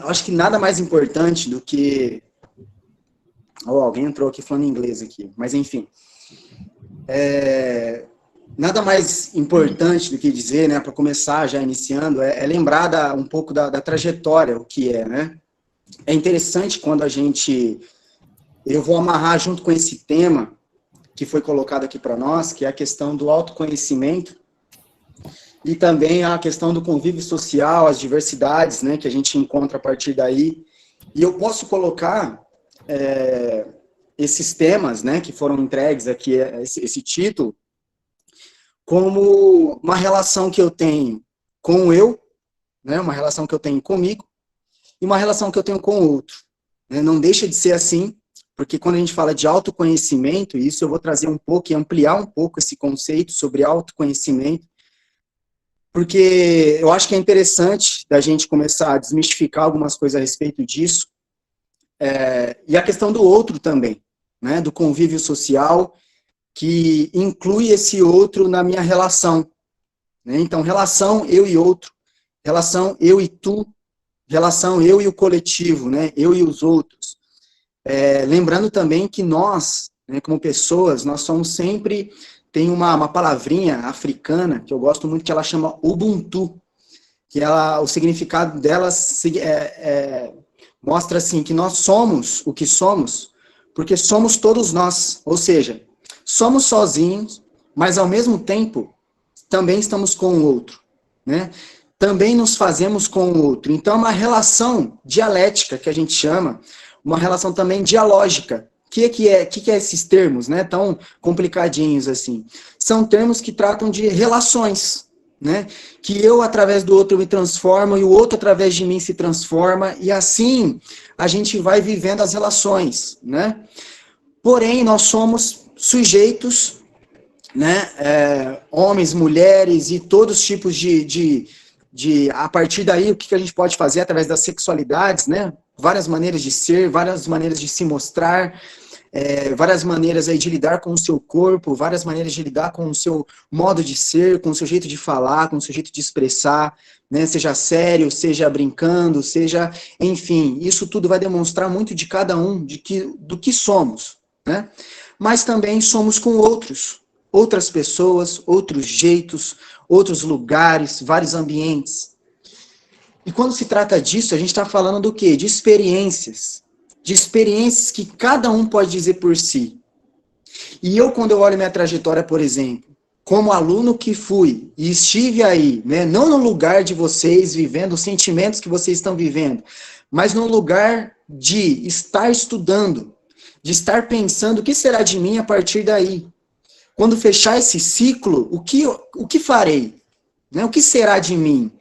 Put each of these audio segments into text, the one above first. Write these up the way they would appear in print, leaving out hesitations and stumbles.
acho que nada mais importante do que... Oh, alguém entrou aqui falando inglês aqui, mas enfim. Nada mais importante do que dizer, né, para começar já iniciando, é lembrar um pouco da trajetória, o que é, né? É interessante quando eu vou amarrar junto com esse tema que foi colocado aqui para nós, que é a questão do autoconhecimento e também a questão do convívio social, as diversidades, né, que a gente encontra a partir daí. E eu posso colocar esses temas, né, que foram entregues aqui, esse título, como uma relação que eu tenho com né, uma relação que eu tenho comigo e uma relação que eu tenho com o outro. Né? Não deixa de ser assim, porque quando a gente fala de autoconhecimento, e isso eu vou trazer um pouco e ampliar um pouco esse conceito sobre autoconhecimento, porque eu acho que é interessante da gente começar a desmistificar algumas coisas a respeito disso, e a questão do outro também, né, do convívio social, que inclui esse outro na minha relação. Né? Então, relação eu e outro, relação eu e tu, relação eu e o coletivo, né, eu e os outros. Lembrando também que nós, né, como pessoas, nós somos sempre... Tem uma palavrinha africana, que eu gosto muito, que ela chama Ubuntu, que o significado dela mostra assim, que nós somos o que somos, porque somos todos nós, ou seja, somos sozinhos, mas ao mesmo tempo, também estamos com o outro, né? Também nos fazemos com o outro. Então, é uma relação dialética, que a gente chama, uma relação também dialógica. O que é esses termos, né, tão complicadinhos assim? São termos que tratam de relações, né? Que eu, através do outro, me transformo, e o outro, através de mim, se transforma, e assim a gente vai vivendo as relações, né? Porém, nós somos sujeitos, né? Homens, mulheres e todos os tipos a partir daí, o que a gente pode fazer através das sexualidades, né? Várias maneiras de ser, várias maneiras de se mostrar, várias maneiras aí de lidar com o seu corpo, várias maneiras de lidar com o seu modo de ser, com o seu jeito de falar, com o seu jeito de expressar, né? Seja sério, seja brincando, seja... Enfim, isso tudo vai demonstrar muito de cada um, do que somos, né? Mas também somos com outras pessoas, outros jeitos, outros lugares, vários ambientes. E quando se trata disso, a gente está falando do quê? De experiências que cada um pode dizer por si. E eu, quando eu olho minha trajetória, por exemplo, como aluno que fui, e estive aí, né, não no lugar de vocês, vivendo os sentimentos que vocês estão vivendo, mas no lugar de estar estudando, de estar pensando o que será de mim a partir daí. Quando fechar esse ciclo, o que farei? Né? O que será de mim?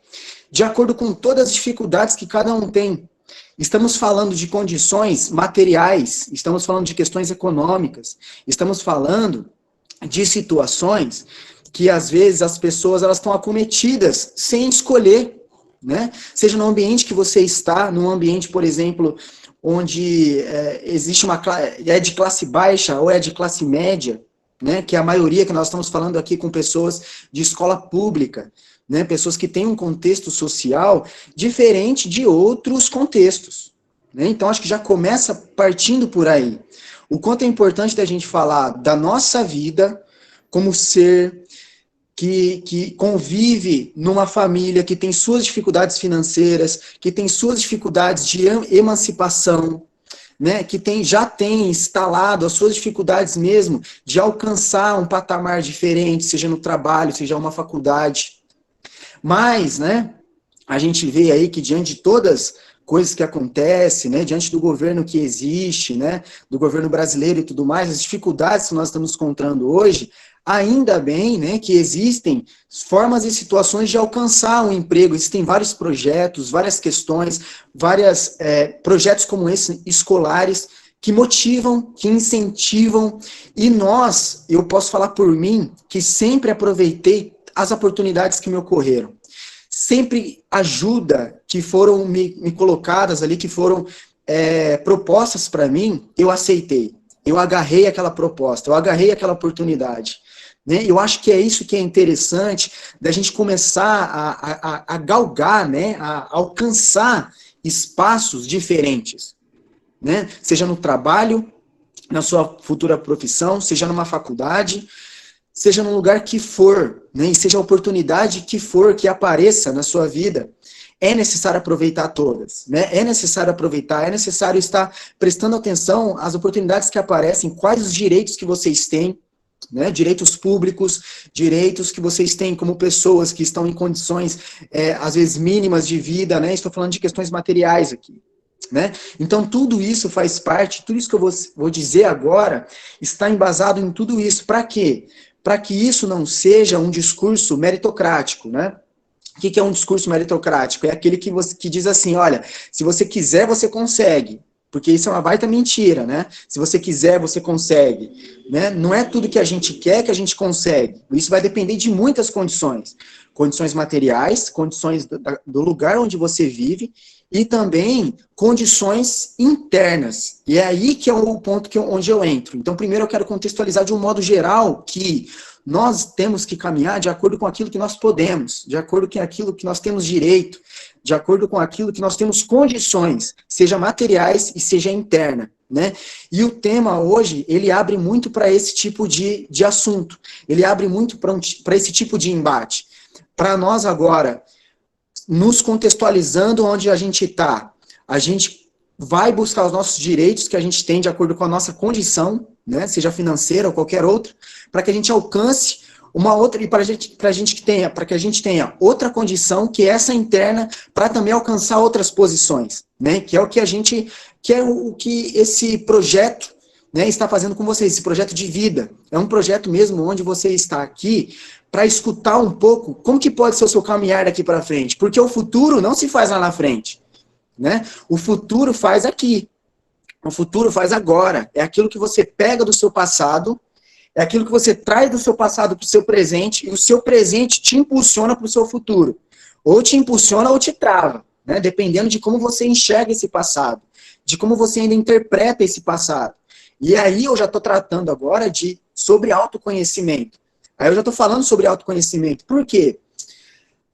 De acordo com todas as dificuldades que cada um tem. Estamos falando de condições materiais, estamos falando de questões econômicas, estamos falando de situações que, às vezes, as pessoas elas estão acometidas sem escolher, né? Seja no ambiente que você está, num ambiente, por exemplo, onde existe é de classe baixa ou é de classe média, né? Que é a maioria que nós estamos falando aqui com pessoas de escola pública, né, pessoas que têm um contexto social diferente de outros contextos. Né? Então, acho que já começa partindo por aí. O quanto é importante da gente falar da nossa vida como ser que convive numa família que tem suas dificuldades financeiras, que tem suas dificuldades de emancipação, né, que já tem instalado as suas dificuldades mesmo de alcançar um patamar diferente, seja no trabalho, seja uma faculdade. Mas, né, a gente vê aí que diante de todas coisas que acontecem, né, diante do governo que existe, né, do governo brasileiro e tudo mais, as dificuldades que nós estamos encontrando hoje, ainda bem, né, que existem formas e situações de alcançar um emprego, existem vários projetos, várias questões, vários projetos como esse, escolares, que motivam, que incentivam, e eu posso falar por mim, que sempre aproveitei as oportunidades que me ocorreram. Sempre ajuda que foram me colocadas ali, que foram propostas para mim, eu aceitei. Eu agarrei aquela proposta, eu agarrei aquela oportunidade. Né? Eu acho que é isso que é interessante, da gente começar a galgar, né? A alcançar espaços diferentes, né? Seja no trabalho, na sua futura profissão, seja numa faculdade, seja no lugar que for, né? E seja a oportunidade que for que apareça na sua vida, é necessário aproveitar todas, né? É necessário aproveitar, é necessário estar prestando atenção às oportunidades que aparecem, quais os direitos que vocês têm, né? Direitos públicos, direitos que vocês têm como pessoas que estão em condições, às vezes, mínimas de vida, né? Estou falando de questões materiais aqui, né? Então, tudo isso faz parte, tudo isso que eu vou dizer agora, está embasado em tudo isso. Para quê? Para que isso não seja um discurso meritocrático, né? O que é um discurso meritocrático? É aquele que diz assim, olha, se você quiser, você consegue. Porque isso é uma baita mentira, né? Se você quiser, você consegue. Né? Não é tudo que a gente quer que a gente consegue. Isso vai depender de muitas condições. Condições materiais, condições do lugar onde você vive e também condições internas. E é aí que é o ponto onde eu entro. Então, primeiro eu quero contextualizar de um modo geral que nós temos que caminhar de acordo com aquilo que nós podemos, de acordo com aquilo que nós temos direito, de acordo com aquilo que nós temos condições, seja materiais e seja interna, né? E o tema hoje, ele abre muito para esse tipo de assunto, ele abre muito para esse tipo de embate. Para nós agora, nos contextualizando onde a gente está, a gente vai buscar os nossos direitos que a gente tem de acordo com a nossa condição, né, seja financeira ou qualquer outra, para que a gente alcance uma outra, e para que a gente tenha outra condição, que é essa interna, para também alcançar outras posições, né, que é o que a gente, que é o que esse projeto, né, está fazendo com vocês, esse projeto de vida. É um projeto mesmo onde você está aqui para escutar um pouco como que pode ser o seu caminhar daqui para frente, porque o futuro não se faz lá na frente, né? O futuro faz aqui. O futuro faz agora. É aquilo que você pega do seu passado, é aquilo que você traz do seu passado para o seu presente, e o seu presente te impulsiona para o seu futuro. Ou te impulsiona ou te trava, né? Dependendo de como você enxerga esse passado, de como você ainda interpreta esse passado. E aí eu já estou tratando agora sobre autoconhecimento. Aí eu já estou falando sobre autoconhecimento. Por quê?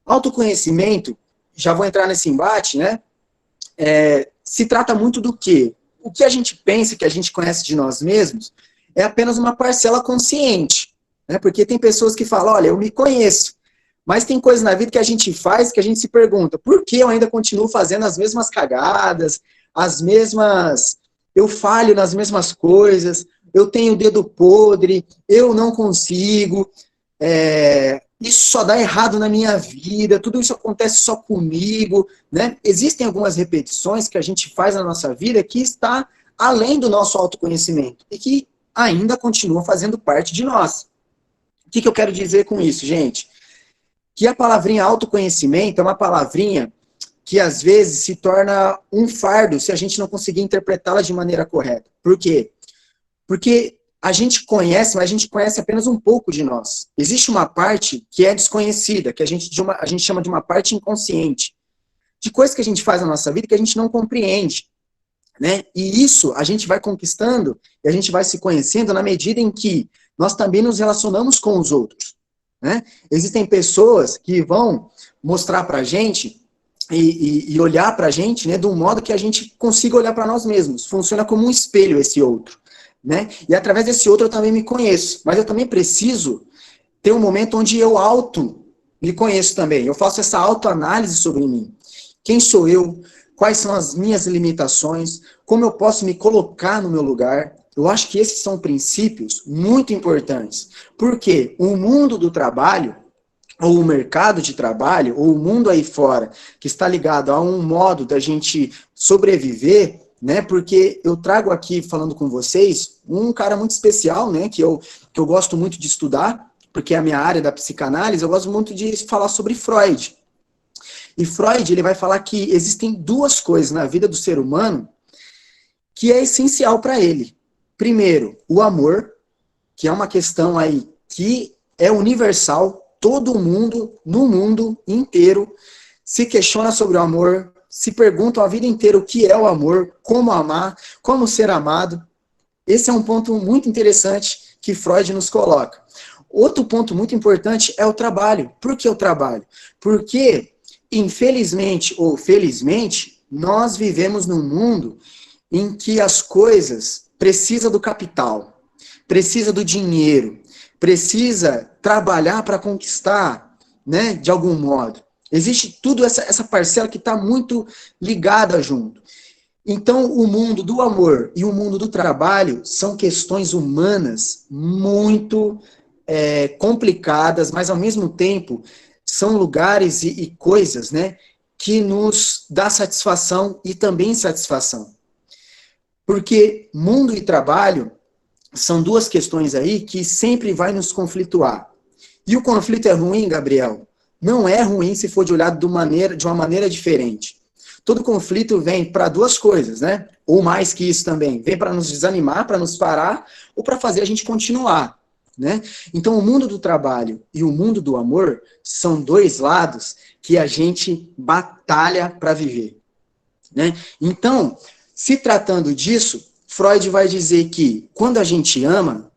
Autoconhecimento, já vou entrar nesse embate, né? Se trata muito do quê? O que a gente pensa que a gente conhece de nós mesmos é apenas uma parcela consciente, né? Porque tem pessoas que falam, olha, eu me conheço, mas tem coisas na vida que a gente faz que a gente se pergunta, por que eu ainda continuo fazendo as mesmas cagadas, eu falho nas mesmas coisas, eu tenho o dedo podre, eu não consigo, isso só dá errado na minha vida, tudo isso acontece só comigo, né? Existem algumas repetições que a gente faz na nossa vida que está além do nosso autoconhecimento e que ainda continua fazendo parte de nós. O que eu quero dizer com isso, gente? Que a palavrinha autoconhecimento é uma palavrinha que às vezes se torna um fardo se a gente não conseguir interpretá-la de maneira correta. Por quê? Porque a gente conhece, mas a gente conhece apenas um pouco de nós. Existe uma parte que é desconhecida, que a gente chama de uma parte inconsciente, de coisas que a gente faz na nossa vida que a gente não compreende, né? E isso a gente vai conquistando e a gente vai se conhecendo na medida em que nós também nos relacionamos com os outros, né? Existem pessoas que vão mostrar pra gente e olhar pra gente, né, de um modo que a gente consiga olhar para nós mesmos. Funciona como um espelho esse outro, né? E através desse outro eu também me conheço, mas eu também preciso ter um momento onde eu me conheço também. Eu faço essa autoanálise sobre mim. Quem sou eu? Quais são as minhas limitações? Como eu posso me colocar no meu lugar? Eu acho que esses são princípios muito importantes, porque o mundo do trabalho, ou o mercado de trabalho, ou o mundo aí fora, que está ligado a um modo da gente sobreviver, né? Porque eu trago aqui, falando com vocês, um cara muito especial, né? Que eu gosto muito de estudar, porque é a minha área da psicanálise, eu gosto muito de falar sobre Freud. E Freud, ele vai falar que existem duas coisas na vida do ser humano que é essencial para ele. Primeiro, o amor, que é uma questão aí que é universal, todo mundo, no mundo inteiro, se questiona sobre o amor, se perguntam a vida inteira o que é o amor, como amar, como ser amado. Esse é um ponto muito interessante que Freud nos coloca. Outro ponto muito importante é o trabalho. Por que o trabalho? Porque, infelizmente ou felizmente, nós vivemos num mundo em que as coisas precisam do capital, precisa do dinheiro, precisa trabalhar para conquistar, né, de algum modo. Existe tudo essa parcela que está muito ligada junto. Então, o mundo do amor e o mundo do trabalho são questões humanas muito complicadas, mas ao mesmo tempo são lugares e coisas, né, que nos dá satisfação e também insatisfação. Porque mundo e trabalho são duas questões aí que sempre vai nos conflituar. E o conflito é ruim, Gabriel? Não é ruim se for de olhado de uma maneira diferente. Todo conflito vem para duas coisas, né? Ou mais que isso também. Vem para nos desanimar, para nos parar, ou para fazer a gente continuar, né? Então, o mundo do trabalho e o mundo do amor são dois lados que a gente batalha para viver, né? Então, se tratando disso, Freud vai dizer que quando a gente ama,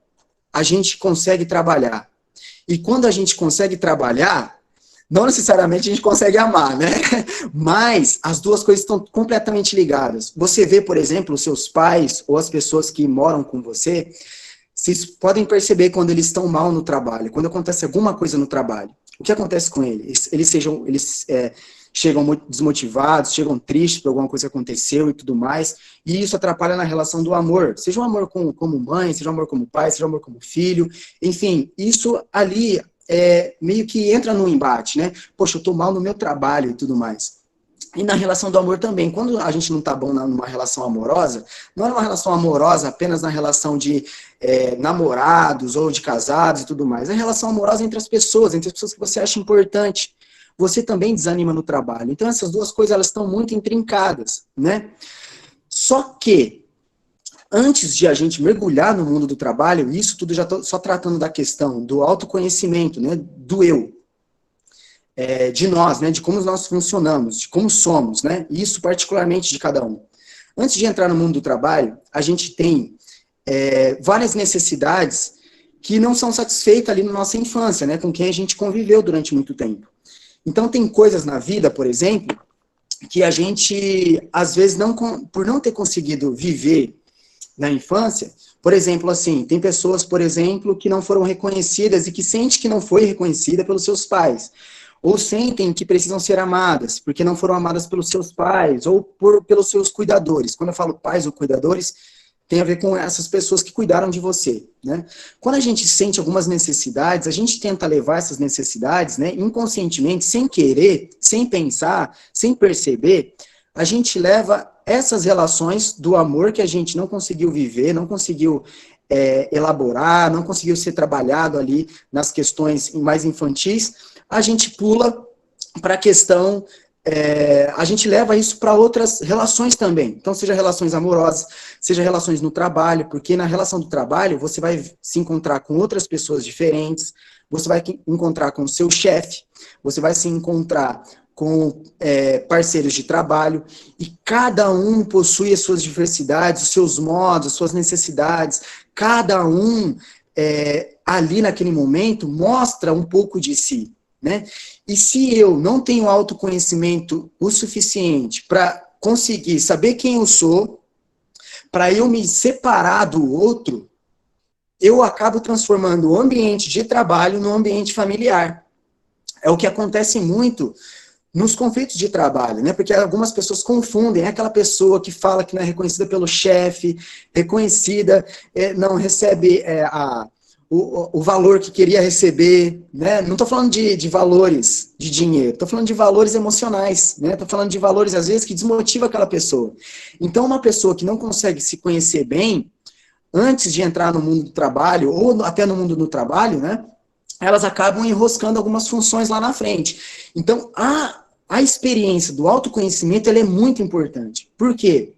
a gente consegue trabalhar. E quando a gente consegue trabalhar, não necessariamente a gente consegue amar, né? Mas as duas coisas estão completamente ligadas. Você vê, por exemplo, os seus pais ou as pessoas que moram com você, vocês podem perceber quando eles estão mal no trabalho, quando acontece alguma coisa no trabalho. O que acontece com eles? Eles chegam muito desmotivados, chegam tristes por alguma coisa que aconteceu e tudo mais, e isso atrapalha na relação do amor. Seja um amor como mãe, seja um amor como pai, seja um amor como filho, enfim, isso ali meio que entra no embate, né? Poxa, eu tô mal no meu trabalho e tudo mais. E na relação do amor também, quando a gente não tá bom numa relação amorosa, não é uma relação amorosa apenas na relação de namorados ou de casados e tudo mais, é relação amorosa entre as pessoas que você acha importante. Você também desanima no trabalho. Então essas duas coisas, elas estão muito intrincadas, né? Só que, antes de a gente mergulhar no mundo do trabalho, isso tudo já estou só tratando da questão do autoconhecimento, né, do eu, de nós, né, de como nós funcionamos, de como somos, né, isso particularmente de cada um. Antes de entrar no mundo do trabalho, a gente tem várias necessidades que não são satisfeitas ali na nossa infância, né, com quem a gente conviveu durante muito tempo. Então tem coisas na vida, por exemplo, que a gente, às vezes, por não ter conseguido viver na infância, por exemplo, assim, tem pessoas, por exemplo, que não foram reconhecidas e que sentem que não foi reconhecida pelos seus pais, ou sentem que precisam ser amadas, porque não foram amadas pelos seus pais, ou pelos seus cuidadores. Quando eu falo pais ou cuidadores, tem a ver com essas pessoas que cuidaram de você, né? Quando a gente sente algumas necessidades, a gente tenta levar essas necessidades, né, inconscientemente, sem querer, sem pensar, sem perceber, a gente leva essas relações do amor que a gente não conseguiu viver, não conseguiu elaborar, não conseguiu ser trabalhado ali nas questões mais infantis, a gente pula para a questão, a gente leva isso para outras relações também. Então, seja relações amorosas, seja relações no trabalho, porque na relação do trabalho você vai se encontrar com outras pessoas diferentes, você vai encontrar com o seu chefe, você vai se encontrar com parceiros de trabalho, e cada um possui as suas diversidades, os seus modos, as suas necessidades, cada um ali naquele momento mostra um pouco de si, né? E se eu não tenho autoconhecimento o suficiente para conseguir saber quem eu sou, para eu me separar do outro, eu acabo transformando o ambiente de trabalho no ambiente familiar. É o que acontece muito nos conflitos de trabalho, né? Porque algumas pessoas confundem, aquela pessoa que fala que não é reconhecida pelo chefe, reconhecida, não recebe o valor que queria receber, né? Não estou falando de valores de dinheiro, estou falando de valores emocionais, né? Estou falando de valores, às vezes, que desmotiva aquela pessoa. Então, uma pessoa que não consegue se conhecer bem, antes de entrar no mundo do trabalho, ou até no mundo do trabalho, né? Elas acabam enroscando algumas funções lá na frente. Então, a experiência do autoconhecimento, ela é muito importante. Por quê?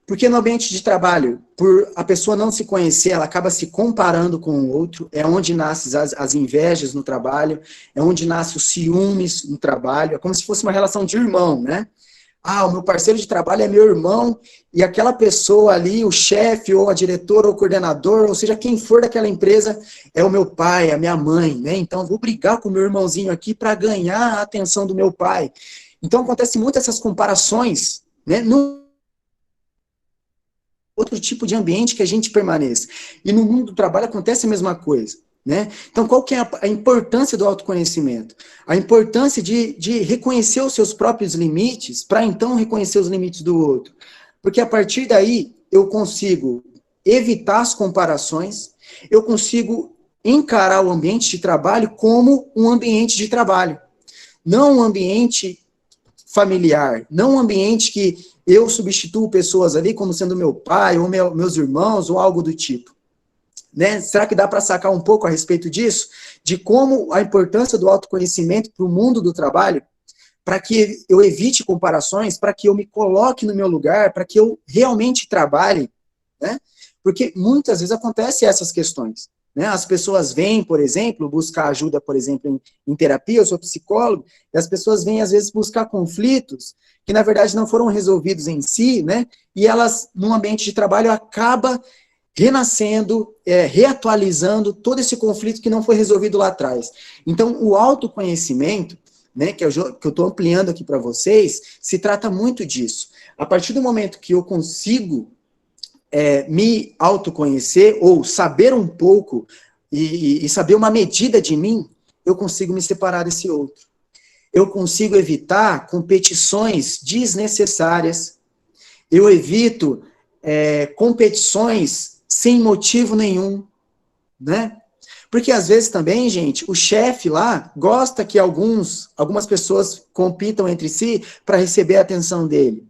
Porque no ambiente de trabalho, por a pessoa não se conhecer, ela acaba se comparando com o outro, é onde nascem as invejas no trabalho, é onde nascem os ciúmes no trabalho, é como se fosse uma relação de irmão, né? O meu parceiro de trabalho é meu irmão, e aquela pessoa ali, o chefe, ou a diretora, ou o coordenador, ou seja, quem for daquela empresa, é o meu pai, a minha mãe, né? Então, eu vou brigar com o meu irmãozinho aqui para ganhar a atenção do meu pai. Então, acontece muito essas comparações, né? No outro tipo de ambiente que a gente permaneça. E no mundo do trabalho acontece a mesma coisa, né? Então, qual que é a importância do autoconhecimento? A importância de reconhecer os seus próprios limites, para então reconhecer os limites do outro. Porque a partir daí, eu consigo evitar as comparações, eu consigo encarar o ambiente de trabalho como um ambiente de trabalho, não um ambiente familiar, não um ambiente que eu substituo pessoas ali como sendo meu pai, ou meus irmãos, ou algo do tipo. Né? Será que dá para sacar um pouco a respeito disso? De como a importância do autoconhecimento para o mundo do trabalho, para que eu evite comparações, para que eu me coloque no meu lugar, para que eu realmente trabalhe, né? Porque muitas vezes acontecem essas questões. Né? As pessoas vêm, por exemplo, buscar ajuda, por exemplo, em terapia, eu sou psicólogo, e as pessoas vêm, às vezes, buscar conflitos que, na verdade, não foram resolvidos em si, né? E elas, num ambiente de trabalho, acaba renascendo, reatualizando todo esse conflito que não foi resolvido lá atrás. Então, o autoconhecimento, né, que eu estou ampliando aqui para vocês, se trata muito disso. A partir do momento que eu consigo me autoconhecer, ou saber um pouco, e saber uma medida de mim, eu consigo me separar desse outro. Eu consigo evitar competições desnecessárias, eu evito competições sem motivo nenhum, né? Porque às vezes também, gente, o chefe lá gosta que algumas pessoas compitam entre si para receber a atenção dele.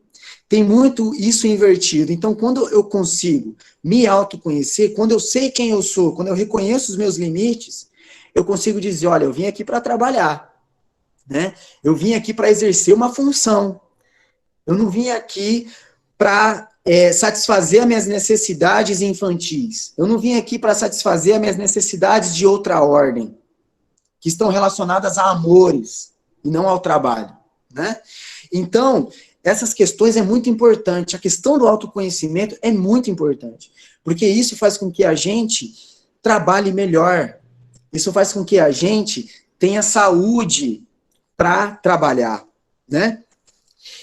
Tem muito isso invertido. Então, quando eu consigo me autoconhecer, quando eu sei quem eu sou, quando eu reconheço os meus limites, eu consigo dizer, olha, eu vim aqui para trabalhar, né? Eu vim aqui para exercer uma função. Eu não vim aqui para satisfazer as minhas necessidades infantis. Eu não vim aqui para satisfazer as minhas necessidades de outra ordem, que estão relacionadas a amores e não ao trabalho, né? Então, essas questões é muito importante. A questão do autoconhecimento é muito importante, porque isso faz com que a gente trabalhe melhor. Isso faz com que a gente tenha saúde para trabalhar, né?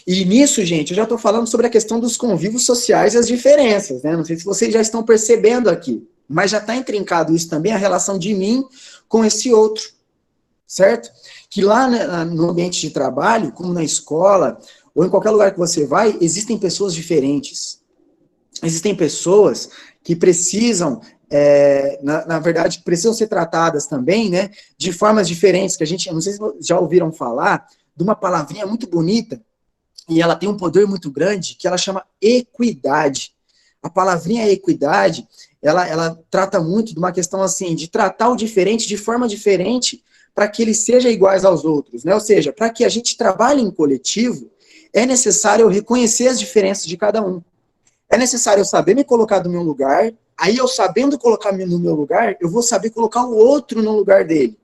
E nisso, gente, eu já estou falando sobre a questão dos convívios sociais e as diferenças, né? Não sei se vocês já estão percebendo aqui, mas já está intrincado isso também, a relação de mim com esse outro, certo? Que lá no ambiente de trabalho, como na escola, ou em qualquer lugar que você vai, existem pessoas diferentes. Existem pessoas que precisam, na verdade, precisam ser tratadas também, né? De formas diferentes, que a gente, não sei se já ouviram falar, de uma palavrinha muito bonita, e ela tem um poder muito grande, que ela chama equidade. A palavrinha equidade, ela trata muito de uma questão assim, de tratar o diferente de forma diferente, para que eles sejam iguais aos outros, né? Ou seja, para que a gente trabalhe em coletivo, é necessário eu reconhecer as diferenças de cada um. É necessário eu saber me colocar no meu lugar, aí eu sabendo colocar no meu lugar, eu vou saber colocar o outro no lugar dele,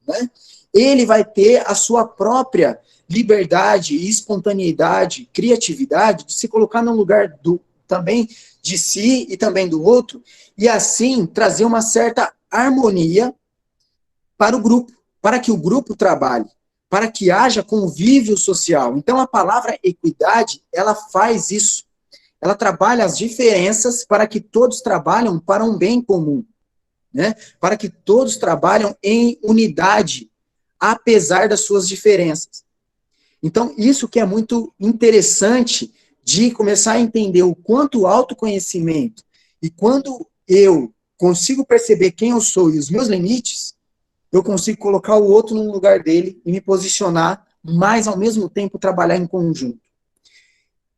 né? Ele vai ter a sua própria liberdade e espontaneidade, criatividade, de se colocar no lugar também de si e também do outro, e assim trazer uma certa harmonia para o grupo, para que o grupo trabalhe, para que haja convívio social. Então a palavra equidade, ela faz isso. Ela trabalha as diferenças para que todos trabalhem para um bem comum, né? Para que todos trabalhem em unidade, apesar das suas diferenças. Então, isso que é muito interessante de começar a entender o quanto o autoconhecimento e quando eu consigo perceber quem eu sou e os meus limites, eu consigo colocar o outro no lugar dele e me posicionar, mas ao mesmo tempo trabalhar em conjunto.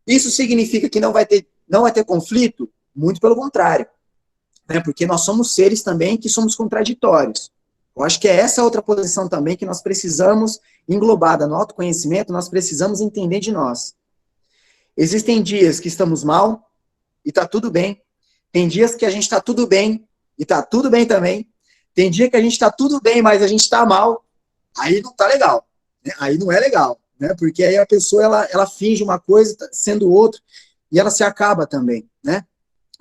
Isso significa que não vai ter conflito? Muito pelo contrário, né? Porque nós somos seres também que somos contraditórios. Eu acho que é essa outra posição também que nós precisamos, englobada no autoconhecimento, nós precisamos entender de nós. Existem dias que estamos mal e está tudo bem. Tem dias que a gente está tudo bem e está tudo bem também. Tem dia que a gente está tudo bem, mas a gente está mal. Aí não está legal. Né? Aí não é legal. Né? Porque aí a pessoa ela finge uma coisa sendo outra e ela se acaba também. Né?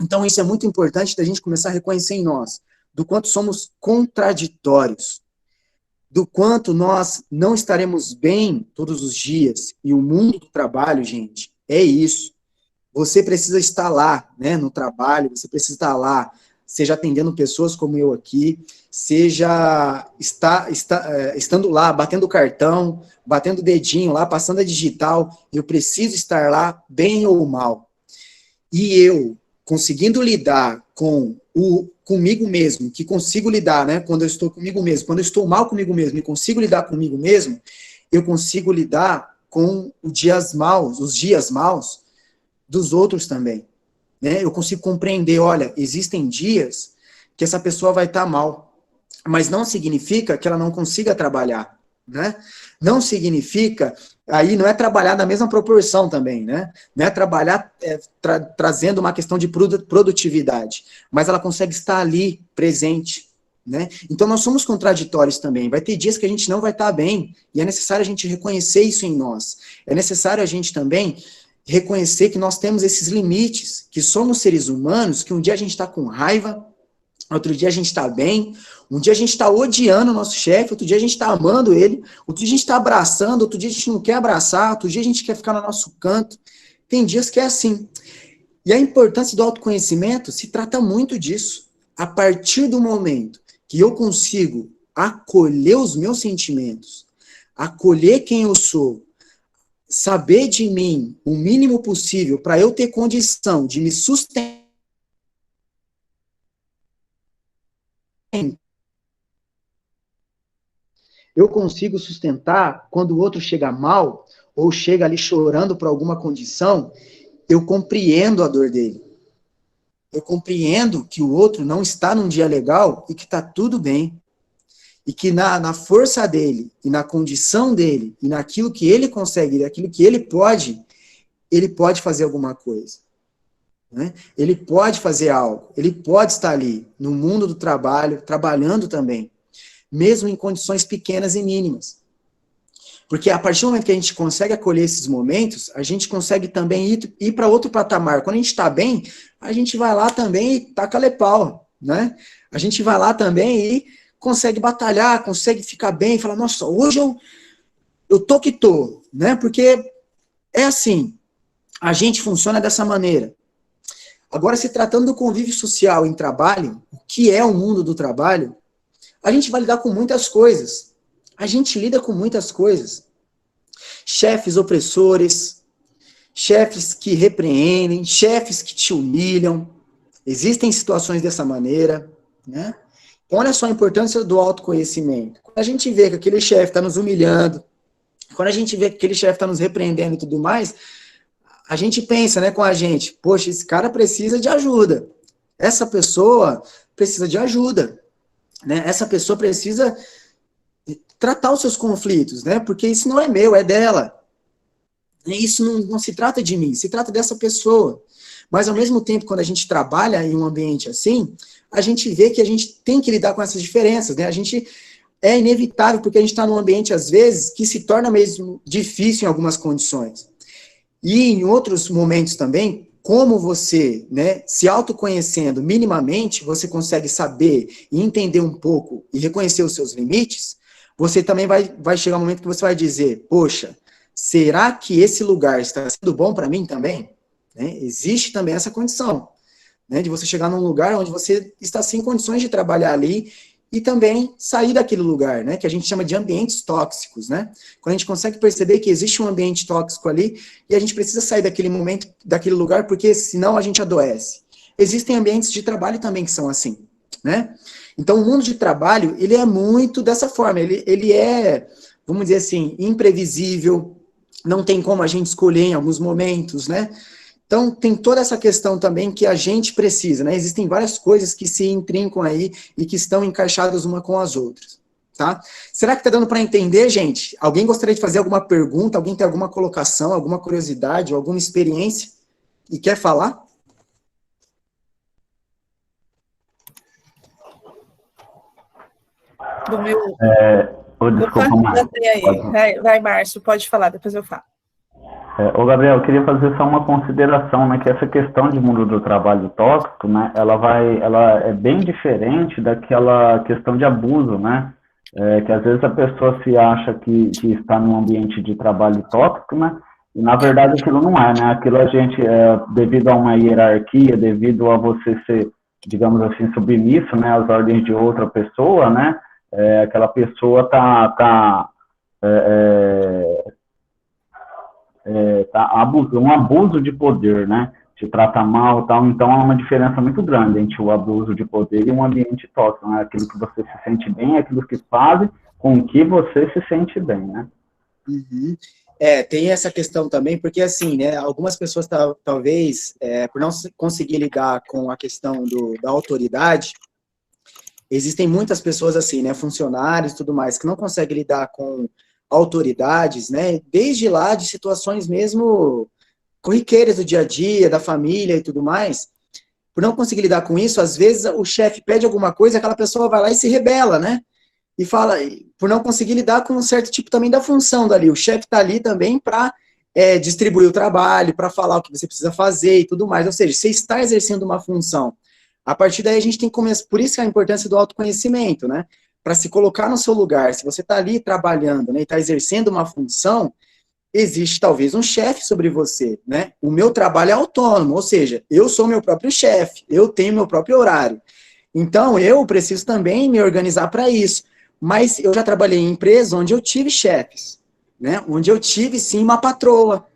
Então isso é muito importante da gente começar a reconhecer em nós, do quanto somos contraditórios, do quanto nós não estaremos bem todos os dias. E o mundo do trabalho, gente, é isso. Você precisa estar lá, né, no trabalho, você precisa estar lá, seja atendendo pessoas como eu aqui, seja estando lá, batendo cartão, batendo dedinho lá, passando a digital, eu preciso estar lá, bem ou mal. E eu, conseguindo lidar comigo mesmo, que consigo lidar, né, quando eu estou comigo mesmo, quando eu estou mal comigo mesmo e consigo lidar comigo mesmo, eu consigo lidar com os dias maus dos outros também, né? Eu consigo compreender, olha, existem dias que essa pessoa vai estar mal, mas não significa que ela não consiga trabalhar, né? Não significa, aí não é trabalhar na mesma proporção também, né? Não é trabalhar trazendo uma questão de produtividade, mas ela consegue estar ali, presente, né? Então nós somos contraditórios também, vai ter dias que a gente não vai estar bem, e é necessário a gente reconhecer isso em nós, é necessário a gente também reconhecer que nós temos esses limites, que somos seres humanos, que um dia a gente está com raiva, outro dia a gente está bem, um dia a gente está odiando o nosso chefe, outro dia a gente está amando ele, outro dia a gente está abraçando, outro dia a gente não quer abraçar, outro dia a gente quer ficar no nosso canto. Tem dias que é assim. E a importância do autoconhecimento se trata muito disso. A partir do momento que eu consigo acolher os meus sentimentos, acolher quem eu sou, saber de mim o mínimo possível para eu ter condição de me sustentar, eu consigo sustentar quando o outro chega mal ou chega ali chorando por alguma condição, eu compreendo a dor dele. Eu compreendo que o outro não está num dia legal e que está tudo bem. E que na força dele, e na condição dele, e naquilo que ele consegue, e naquilo que ele pode fazer alguma coisa. Né? Ele pode fazer algo, ele pode estar ali, no mundo do trabalho, trabalhando também, mesmo em condições pequenas e mínimas. Porque a partir do momento que a gente consegue acolher esses momentos, a gente consegue também ir para outro patamar. Quando a gente está bem, a gente vai lá também e taca-lhe pau, né? A gente vai lá também e consegue batalhar, consegue ficar bem, falar, nossa, hoje eu tô que tô, né? Porque é assim, a gente funciona dessa maneira. Agora, se tratando do convívio social em trabalho, o que é o mundo do trabalho, a gente vai lidar com muitas coisas. A gente lida com muitas coisas. Chefes opressores, chefes que repreendem, chefes que te humilham. Existem situações dessa maneira, né? Olha só a importância do autoconhecimento. Quando a gente vê que aquele chefe está nos humilhando, quando a gente vê que aquele chefe está nos repreendendo e tudo mais, a gente pensa, né, com a gente, poxa, esse cara precisa de ajuda. Essa pessoa precisa de ajuda, né? Essa pessoa precisa tratar os seus conflitos, né? Porque isso não é meu, é dela. Isso não se trata de mim, se trata dessa pessoa. Mas, ao mesmo tempo, quando a gente trabalha em um ambiente assim, a gente vê que a gente tem que lidar com essas diferenças, né? A gente é inevitável, porque a gente está num ambiente, às vezes, que se torna mesmo difícil em algumas condições. E em outros momentos também, como você, né, se autoconhecendo minimamente, você consegue saber e entender um pouco e reconhecer os seus limites, você também vai chegar um momento que você vai dizer, poxa, será que esse lugar está sendo bom para mim também? Né? Existe também essa condição, né, de você chegar num lugar onde você está sem condições de trabalhar ali e também sair daquele lugar, né, que a gente chama de ambientes tóxicos, né? Quando a gente consegue perceber que existe um ambiente tóxico ali e a gente precisa sair daquele momento, daquele lugar, porque senão a gente adoece. Existem ambientes de trabalho também que são assim, né? Então, o mundo de trabalho, ele é muito dessa forma, ele é, vamos dizer assim, imprevisível, não tem como a gente escolher em alguns momentos, né? Então, tem toda essa questão também que a gente precisa, né? Existem várias coisas que se intrincam aí e que estão encaixadas uma com as outras, tá? Será que tá dando para entender, gente? Alguém gostaria de fazer alguma pergunta? Alguém tem alguma colocação, alguma curiosidade, alguma experiência e quer falar? Do meu... Desculpa, Márcio. Vai, Márcio, pode falar, depois eu falo. Ô, Gabriel, eu queria fazer só uma consideração, né, que essa questão de mundo do trabalho tóxico, né, ela é bem diferente daquela questão de abuso, né, que às vezes a pessoa se acha que está num ambiente de trabalho tóxico, né, E, na verdade, aquilo não é, né? Aquilo a gente, devido a uma hierarquia, devido a você ser, digamos assim, submisso, né, às ordens de outra pessoa, né? Aquela pessoa tá um abuso de poder, né? Te trata mal, tal. Então, há uma diferença muito grande entre o abuso de poder e um ambiente tóxico, né? Aquilo que você se sente bem, aquilo que faz com que você se sente bem, né? Uhum. Tem essa questão também, porque assim, né, algumas pessoas talvez, por não conseguir lidar com a questão da autoridade, existem muitas pessoas assim, né, funcionários e tudo mais, que não conseguem lidar com autoridades, né, desde lá de situações mesmo corriqueiras do dia a dia, da família e tudo mais. Por não conseguir lidar com isso, às vezes o chefe pede alguma coisa, aquela pessoa vai lá e se rebela, né? E fala, por não conseguir lidar com um certo tipo também da função dali. O chefe está ali também para distribuir o trabalho, para falar o que você precisa fazer e tudo mais. Ou seja, você está exercendo uma função. A partir daí a gente tem que começar, por isso que a importância do autoconhecimento, né? Para se colocar no seu lugar. Se você está ali trabalhando, né, e está exercendo uma função, existe talvez um chefe sobre você, né? O meu trabalho é autônomo, ou seja, eu sou meu próprio chefe, eu tenho meu próprio horário. Então, eu preciso também me organizar para isso. Mas eu já trabalhei em empresa onde eu tive chefes, né? Onde eu tive, sim, uma patroa,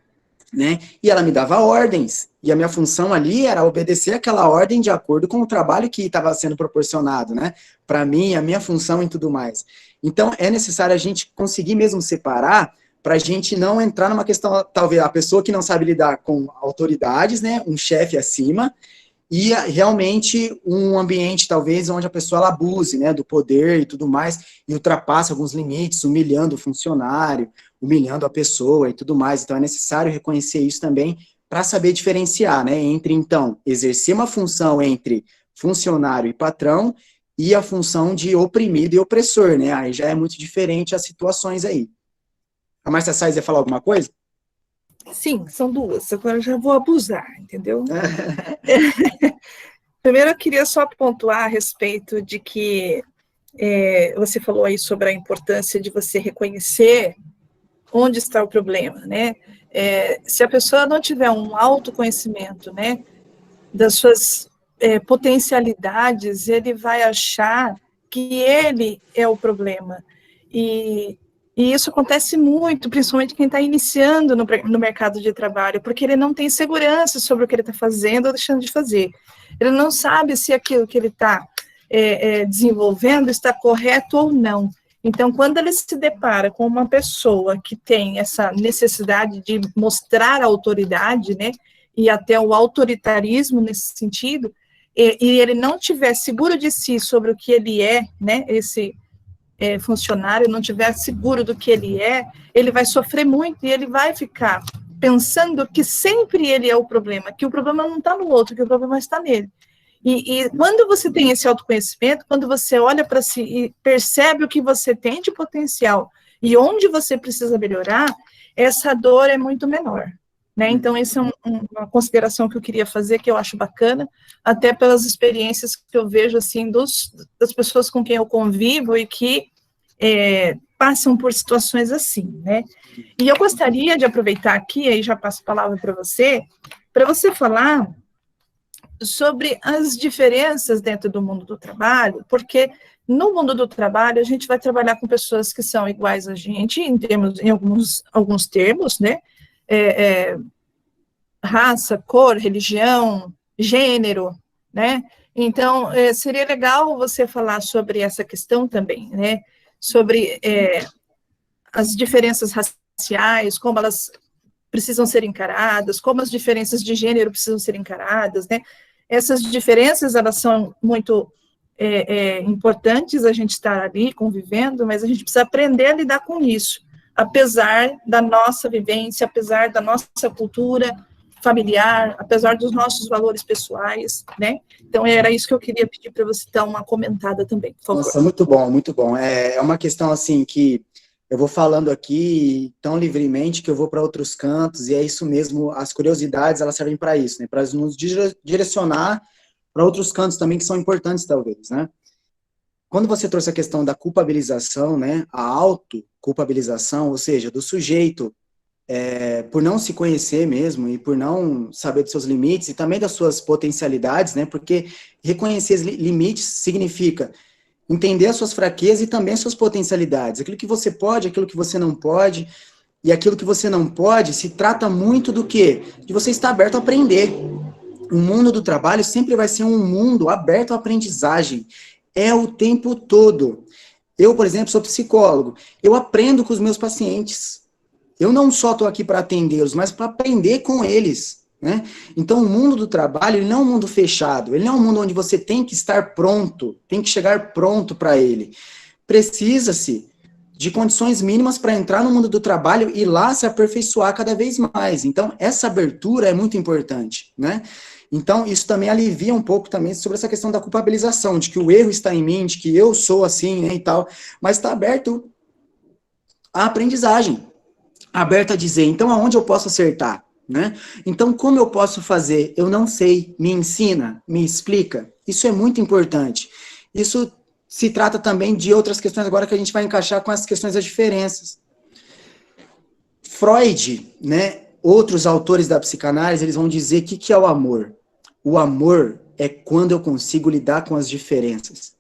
né? E ela me dava ordens. E a minha função ali era obedecer aquela ordem de acordo com o trabalho que estava sendo proporcionado, né? Para mim, a minha função e tudo mais. Então, é necessário a gente conseguir mesmo separar para a gente não entrar numa questão, talvez, a pessoa que não sabe lidar com autoridades, né? Um chefe acima, e realmente um ambiente, talvez, onde a pessoa ela abuse, né, do poder e tudo mais, e ultrapassa alguns limites, humilhando o funcionário, humilhando a pessoa e tudo mais. Então, é necessário reconhecer isso também para saber diferenciar, né, entre, então, exercer uma função entre funcionário e patrão e a função de oprimido e opressor, né? Aí já é muito diferente as situações aí. A Márcia Sainz ia falar alguma coisa? Sim, são duas. Agora eu já vou abusar, entendeu? Primeiro, eu queria só pontuar a respeito de que você falou aí sobre a importância de você reconhecer onde está o problema, né? Se a pessoa não tiver um autoconhecimento, né, das suas potencialidades, ele vai achar que ele é o problema. E isso acontece muito, principalmente quem está iniciando no mercado de trabalho, porque ele não tem segurança sobre o que ele está fazendo ou deixando de fazer. Ele não sabe se aquilo que ele está desenvolvendo está correto ou não. Então, quando ele se depara com uma pessoa que tem essa necessidade de mostrar autoridade, né, e até o autoritarismo nesse sentido, e ele não tiver seguro de si sobre o que ele é, né, esse funcionário não tiver seguro do que ele vai sofrer muito e ele vai ficar pensando que sempre ele é o problema, que o problema não está no outro, que o problema está nele. E quando você tem esse autoconhecimento, quando você olha para si e percebe o que você tem de potencial e onde você precisa melhorar, essa dor é muito menor. Né? Então, essa é uma consideração que eu queria fazer, que eu acho bacana, até pelas experiências que eu vejo, assim, das pessoas com quem eu convivo e que passam por situações assim, né? E eu gostaria de aproveitar aqui, aí já passo a palavra para você falar sobre as diferenças dentro do mundo do trabalho, porque no mundo do trabalho a gente vai trabalhar com pessoas que são iguais a gente, em alguns termos, né? Raça, cor, religião, gênero, né? Então, seria legal você falar sobre essa questão também, né? Sobre as diferenças raciais, como elas precisam ser encaradas, como as diferenças de gênero precisam ser encaradas, né? Essas diferenças, elas são muito importantes a gente estar ali convivendo, mas a gente precisa aprender a lidar com isso, apesar da nossa vivência, apesar da nossa cultura familiar, apesar dos nossos valores pessoais, né? Então, era isso que eu queria pedir para você dar uma comentada também, por favor. Nossa, muito bom, muito bom. É uma questão, assim, que eu vou falando aqui tão livremente que eu vou para outros cantos, e é isso mesmo, as curiosidades, elas servem para isso, né? Para nos direcionar para outros cantos também que são importantes, talvez, né? Quando você trouxe a questão da culpabilização, né? A autoculpabilização, ou seja, do sujeito por não se conhecer mesmo e por não saber dos seus limites e também das suas potencialidades, né? Porque reconhecer os limites significa entender as suas fraquezas e também as suas potencialidades. Aquilo que você pode, aquilo que você não pode. E aquilo que você não pode se trata muito do quê? De você estar aberto a aprender. O mundo do trabalho sempre vai ser um mundo aberto à aprendizagem. É o tempo todo. Eu, por exemplo, sou psicólogo. Eu aprendo com os meus pacientes. Eu não só estou aqui para atendê-los, mas para aprender com eles, né? Então, o mundo do trabalho, ele não é um mundo fechado. Ele não é um mundo onde você tem que estar pronto, tem que chegar pronto para ele. Precisa-se de condições mínimas para entrar no mundo do trabalho e lá se aperfeiçoar cada vez mais. Então, essa abertura é muito importante, né? Então, isso também alivia um pouco também sobre essa questão da culpabilização, de que o erro está em mim, de que eu sou assim, né, e tal, mas está aberto à aprendizagem, aberto a dizer, então, aonde eu posso acertar, né? Então, como eu posso fazer? Eu não sei, me ensina, me explica. Isso é muito importante. Isso se trata também de outras questões agora que a gente vai encaixar com as questões das diferenças. Freud, né, outros autores da psicanálise, eles vão dizer o que é o amor. O amor é quando eu consigo lidar com as diferenças.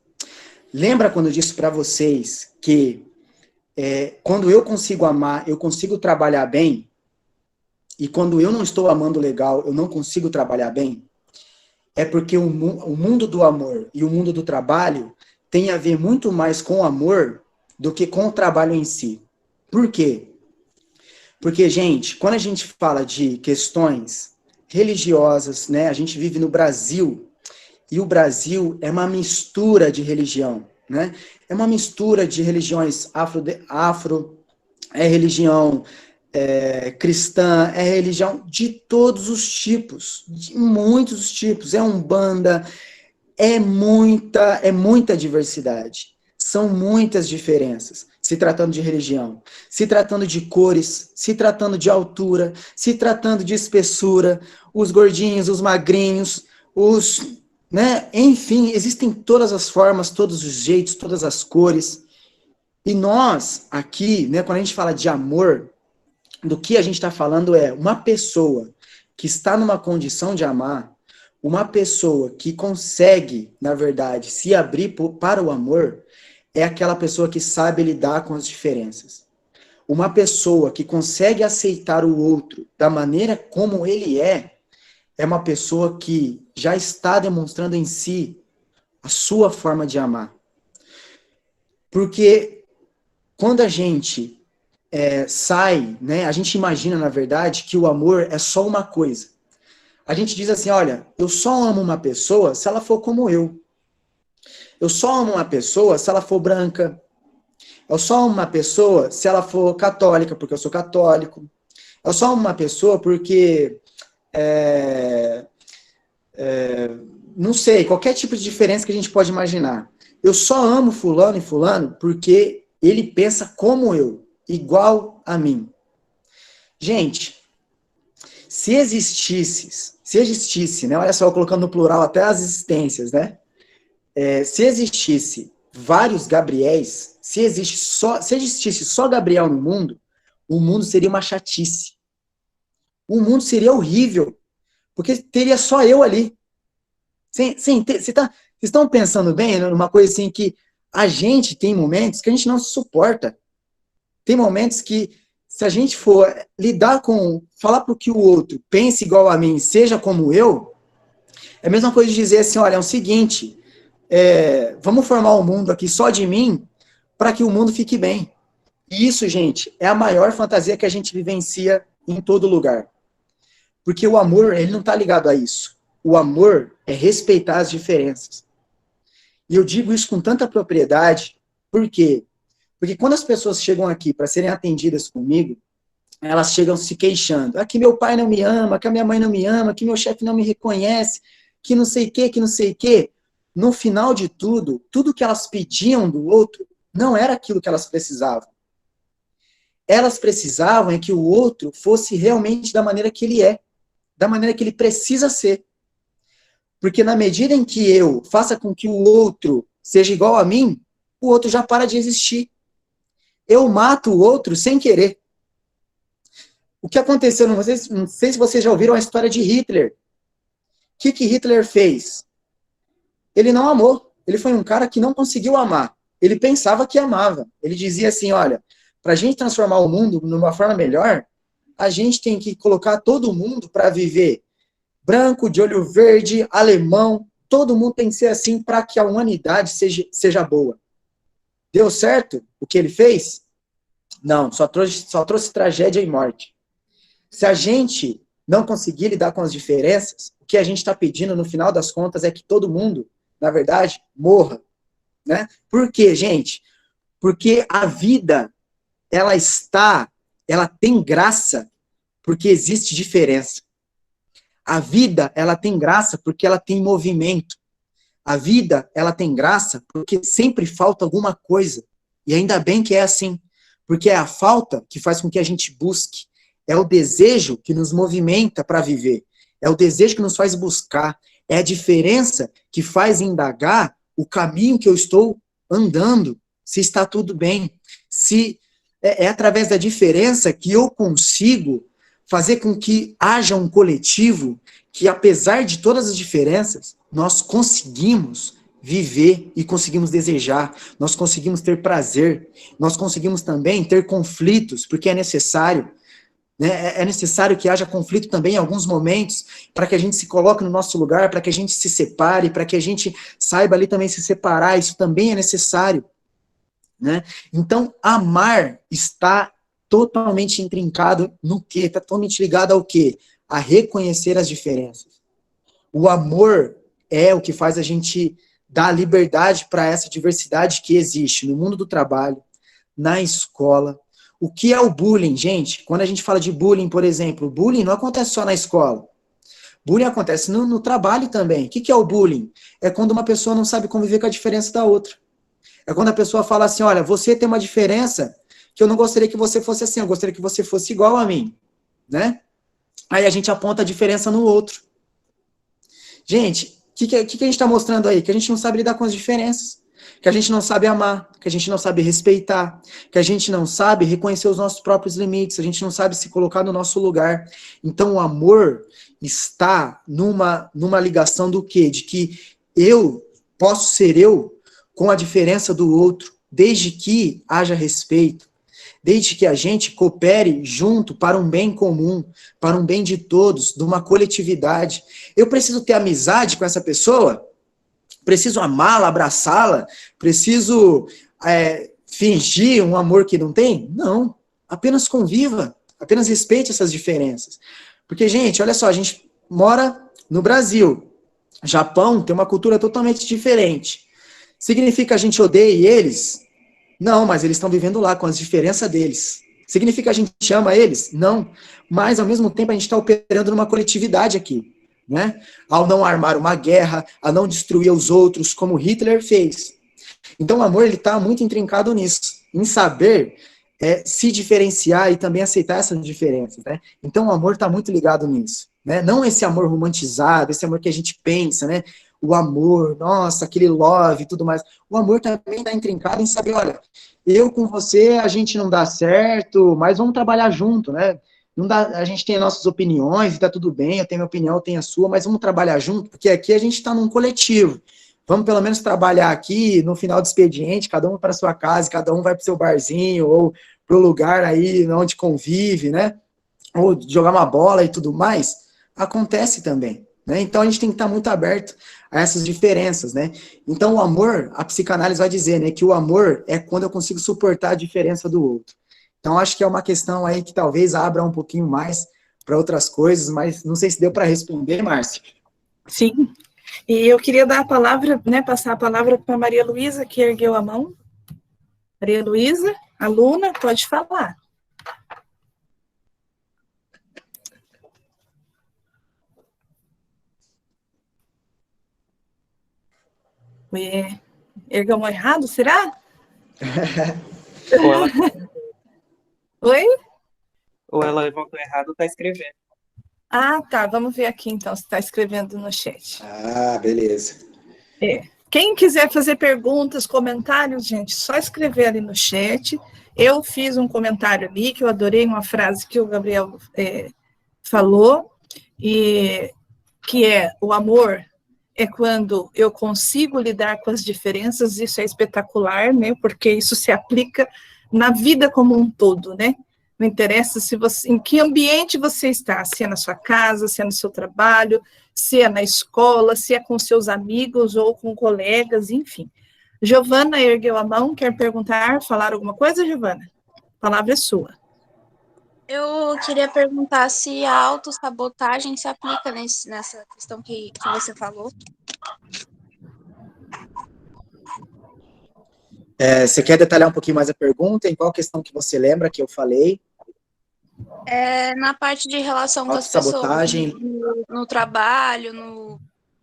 Lembra quando eu disse para vocês que quando eu consigo amar, eu consigo trabalhar bem? E quando eu não estou amando legal, eu não consigo trabalhar bem? É porque o mundo do amor e o mundo do trabalho tem a ver muito mais com o amor do que com o trabalho em si. Por quê? Porque, gente, quando a gente fala de questões religiosas, né, a gente vive no Brasil, e o Brasil é uma mistura de religião, né? É uma mistura de religiões é religião cristã, é religião de todos os tipos, de muitos tipos, é umbanda, é muita diversidade. São muitas diferenças, se tratando de religião, se tratando de cores, se tratando de altura, se tratando de espessura, os gordinhos, os magrinhos, né? Enfim, existem todas as formas, todos os jeitos, todas as cores. E nós, aqui, né, quando a gente fala de amor, do que a gente está falando é uma pessoa que está numa condição de amar, uma pessoa que consegue, na verdade, se abrir para o amor, é aquela pessoa que sabe lidar com as diferenças. Uma pessoa que consegue aceitar o outro da maneira como ele é uma pessoa que já está demonstrando em si a sua forma de amar. Porque quando a gente sai, né, a gente imagina, na verdade, que o amor é só uma coisa. A gente diz assim, olha, eu só amo uma pessoa se ela for como eu. Eu só amo uma pessoa se ela for branca. Eu só amo uma pessoa se ela for católica, porque eu sou católico. Eu só amo uma pessoa porque, não sei, qualquer tipo de diferença que a gente pode imaginar. Eu só amo fulano e fulano porque ele pensa como eu, igual a mim. Gente, se existisse, né? Olha só, colocando no plural até as existências, né? Se existisse vários Gabriéis, se existisse só Gabriel no mundo, o mundo seria uma chatice. O mundo seria horrível, porque teria só eu ali. Vocês estão pensando bem numa coisa assim que a gente tem momentos que a gente não se suporta. Tem momentos que, se a gente for falar para que o outro pense igual a mim, seja como eu, é a mesma coisa de dizer assim, olha, é o seguinte, vamos formar um mundo aqui só de mim, para que o mundo fique bem. E isso, gente, é a maior fantasia que a gente vivencia em todo lugar. Porque o amor, ele não está ligado a isso. O amor é respeitar as diferenças. E eu digo isso com tanta propriedade, por quê? Porque quando as pessoas chegam aqui para serem atendidas comigo, elas chegam se queixando. Que meu pai não me ama, que a minha mãe não me ama, que meu chefe não me reconhece, que não sei o quê, que não sei o quê. No final de tudo que elas pediam do outro não era aquilo que elas precisavam. Elas precisavam é que o outro fosse realmente da maneira que ele é, da maneira que ele precisa ser. Porque na medida em que eu faça com que o outro seja igual a mim, o outro já para de existir. Eu mato o outro sem querer. o que aconteceu, não sei se vocês já ouviram a história de Hitler. O que Hitler fez? Ele não amou. Ele foi um cara que não conseguiu amar. Ele pensava que amava. Ele dizia assim, olha, para a gente transformar o mundo numa forma melhor, a gente tem que colocar todo mundo para viver branco, de olho verde, alemão, todo mundo tem que ser assim para que a humanidade seja boa. Deu certo o que ele fez? Não, só trouxe tragédia e morte. Se a gente não conseguir lidar com as diferenças, o que a gente está pedindo no final das contas é que todo mundo, na verdade, morra. Né? Por quê, gente? Porque a vida, ela tem graça porque existe diferença. A vida, ela tem graça porque ela tem movimento. A vida, ela tem graça porque sempre falta alguma coisa. E ainda bem que é assim. Porque é a falta que faz com que a gente busque. É o desejo que nos movimenta para viver. É o desejo que nos faz buscar. É a diferença que faz indagar o caminho que eu estou andando, se está tudo bem. Se é através da diferença que eu consigo fazer com que haja um coletivo que, apesar de todas as diferenças, nós conseguimos viver e conseguimos desejar, nós conseguimos ter prazer, nós conseguimos também ter conflitos, porque é necessário, né? É necessário que haja conflito também em alguns momentos, para que a gente se coloque no nosso lugar, para que a gente se separe, para que a gente saiba ali também se separar, isso também é necessário. Né? Então, amar está totalmente intrincado no quê? Está totalmente ligado ao quê? A reconhecer as diferenças. O amor é o que faz a gente dar liberdade para essa diversidade que existe no mundo do trabalho, na escola. O que é o bullying, gente? Quando a gente fala de bullying, por exemplo, o bullying não acontece só na escola. Bullying acontece no trabalho também. O que é o bullying? É quando uma pessoa não sabe conviver com a diferença da outra. É quando a pessoa fala assim, olha, você tem uma diferença que eu não gostaria que você fosse assim, eu gostaria que você fosse igual a mim, né? Aí a gente aponta a diferença no outro. Gente, o que a gente está mostrando aí? Que a gente não sabe lidar com as diferenças, que a gente não sabe amar, que a gente não sabe respeitar, que a gente não sabe reconhecer os nossos próprios limites, a gente não sabe se colocar no nosso lugar. Então o amor está numa ligação do quê? De que eu posso ser eu com a diferença do outro, desde que haja respeito, desde que a gente coopere junto para um bem comum, para um bem de todos, de uma coletividade. Eu preciso ter amizade com essa pessoa? Preciso amá-la, abraçá-la? Preciso fingir um amor que não tem? Não. Apenas conviva, apenas respeite essas diferenças. Porque, gente, olha só, a gente mora no Brasil. Japão tem uma cultura totalmente diferente. Significa que a gente odeia eles? Não, mas eles estão vivendo lá com as diferenças deles. Significa que a gente ama eles? Não. Mas, ao mesmo tempo, a gente está operando numa coletividade aqui, né? Ao não armar uma guerra, a não destruir os outros, como Hitler fez. Então, o amor está muito intrincado nisso, em saber se diferenciar e também aceitar essas diferenças, né? Então, o amor está muito ligado nisso, né? Não esse amor romantizado, esse amor que a gente pensa, né? O amor, nossa, aquele love e tudo mais. O amor também está intrincado em saber, olha, eu com você, a gente não dá certo, mas vamos trabalhar junto, né? Não dá, a gente tem nossas opiniões, e tá tudo bem, eu tenho minha opinião, eu tenho a sua, mas vamos trabalhar junto, porque aqui a gente está num coletivo. Vamos pelo menos trabalhar aqui no final do expediente, cada um para sua casa, cada um vai para o seu barzinho, ou para o lugar aí onde convive, né? Ou jogar uma bola e tudo mais. Acontece também. Né? Então a gente tem que estar muito aberto a essas diferenças, né? Então o amor, a psicanálise vai dizer, né, que o amor é quando eu consigo suportar a diferença do outro. Então acho que é uma questão aí que talvez abra um pouquinho mais para outras coisas, mas não sei se deu para responder, Márcia. Sim. E eu queria dar a palavra, né, passar a palavra para Maria Luísa, que ergueu a mão. Maria Luísa, aluna, pode falar. Ergueu a mão errado, será? Oi? Ou ela levantou errado ou está escrevendo. Ah, tá. Vamos ver aqui, então, se está escrevendo no chat. Ah, beleza. Quem quiser fazer perguntas, comentários, gente, só escrever ali no chat Eu fiz um comentário ali, que eu adorei uma frase que o Gabriel falou, e que é: o amor é quando eu consigo lidar com as diferenças. Isso é espetacular, né? Porque isso se aplica na vida como um todo, né? Não interessa se você, em que ambiente você está, se é na sua casa, se é no seu trabalho, se é na escola, se é com seus amigos ou com colegas, enfim. Giovana ergueu a mão, quer perguntar, falar alguma coisa, Giovana? A palavra é sua. Eu queria perguntar se a autossabotagem se aplica nessa questão que você falou. Você quer detalhar um pouquinho mais a pergunta? Em qual questão que você lembra que eu falei? Na parte de relação com as pessoas, Autossabotagem. no trabalho,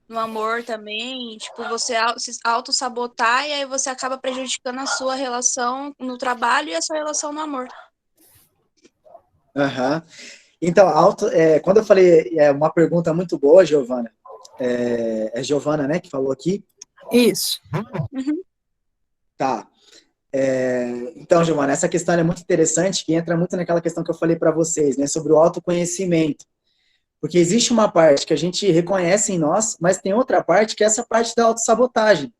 no amor também, tipo, você se autossabotar e aí você acaba prejudicando a sua relação no trabalho e a sua relação no amor. Uhum. Então, quando eu falei, uma pergunta muito boa, Giovana, é Giovana, né, que falou aqui? Isso. Uhum. Tá. Então, Giovana, essa questão é muito interessante, que entra muito naquela questão que eu falei para vocês, né, sobre o autoconhecimento. Porque existe uma parte que a gente reconhece em nós, mas tem outra parte que é essa parte da autossabotagem,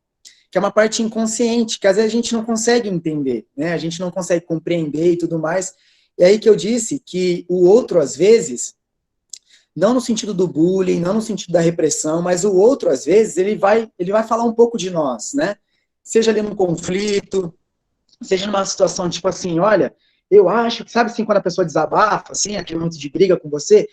que é uma parte inconsciente, que às vezes a gente não consegue entender, né, a gente não consegue compreender e tudo mais. E aí que eu disse que o outro, às vezes, não no sentido do bullying, não no sentido da repressão, mas o outro, às vezes, ele vai falar um pouco de nós, né? Seja ali num conflito, seja numa situação tipo assim, olha, eu acho, sabe assim, quando a pessoa desabafa, assim, aquele momento de briga com você,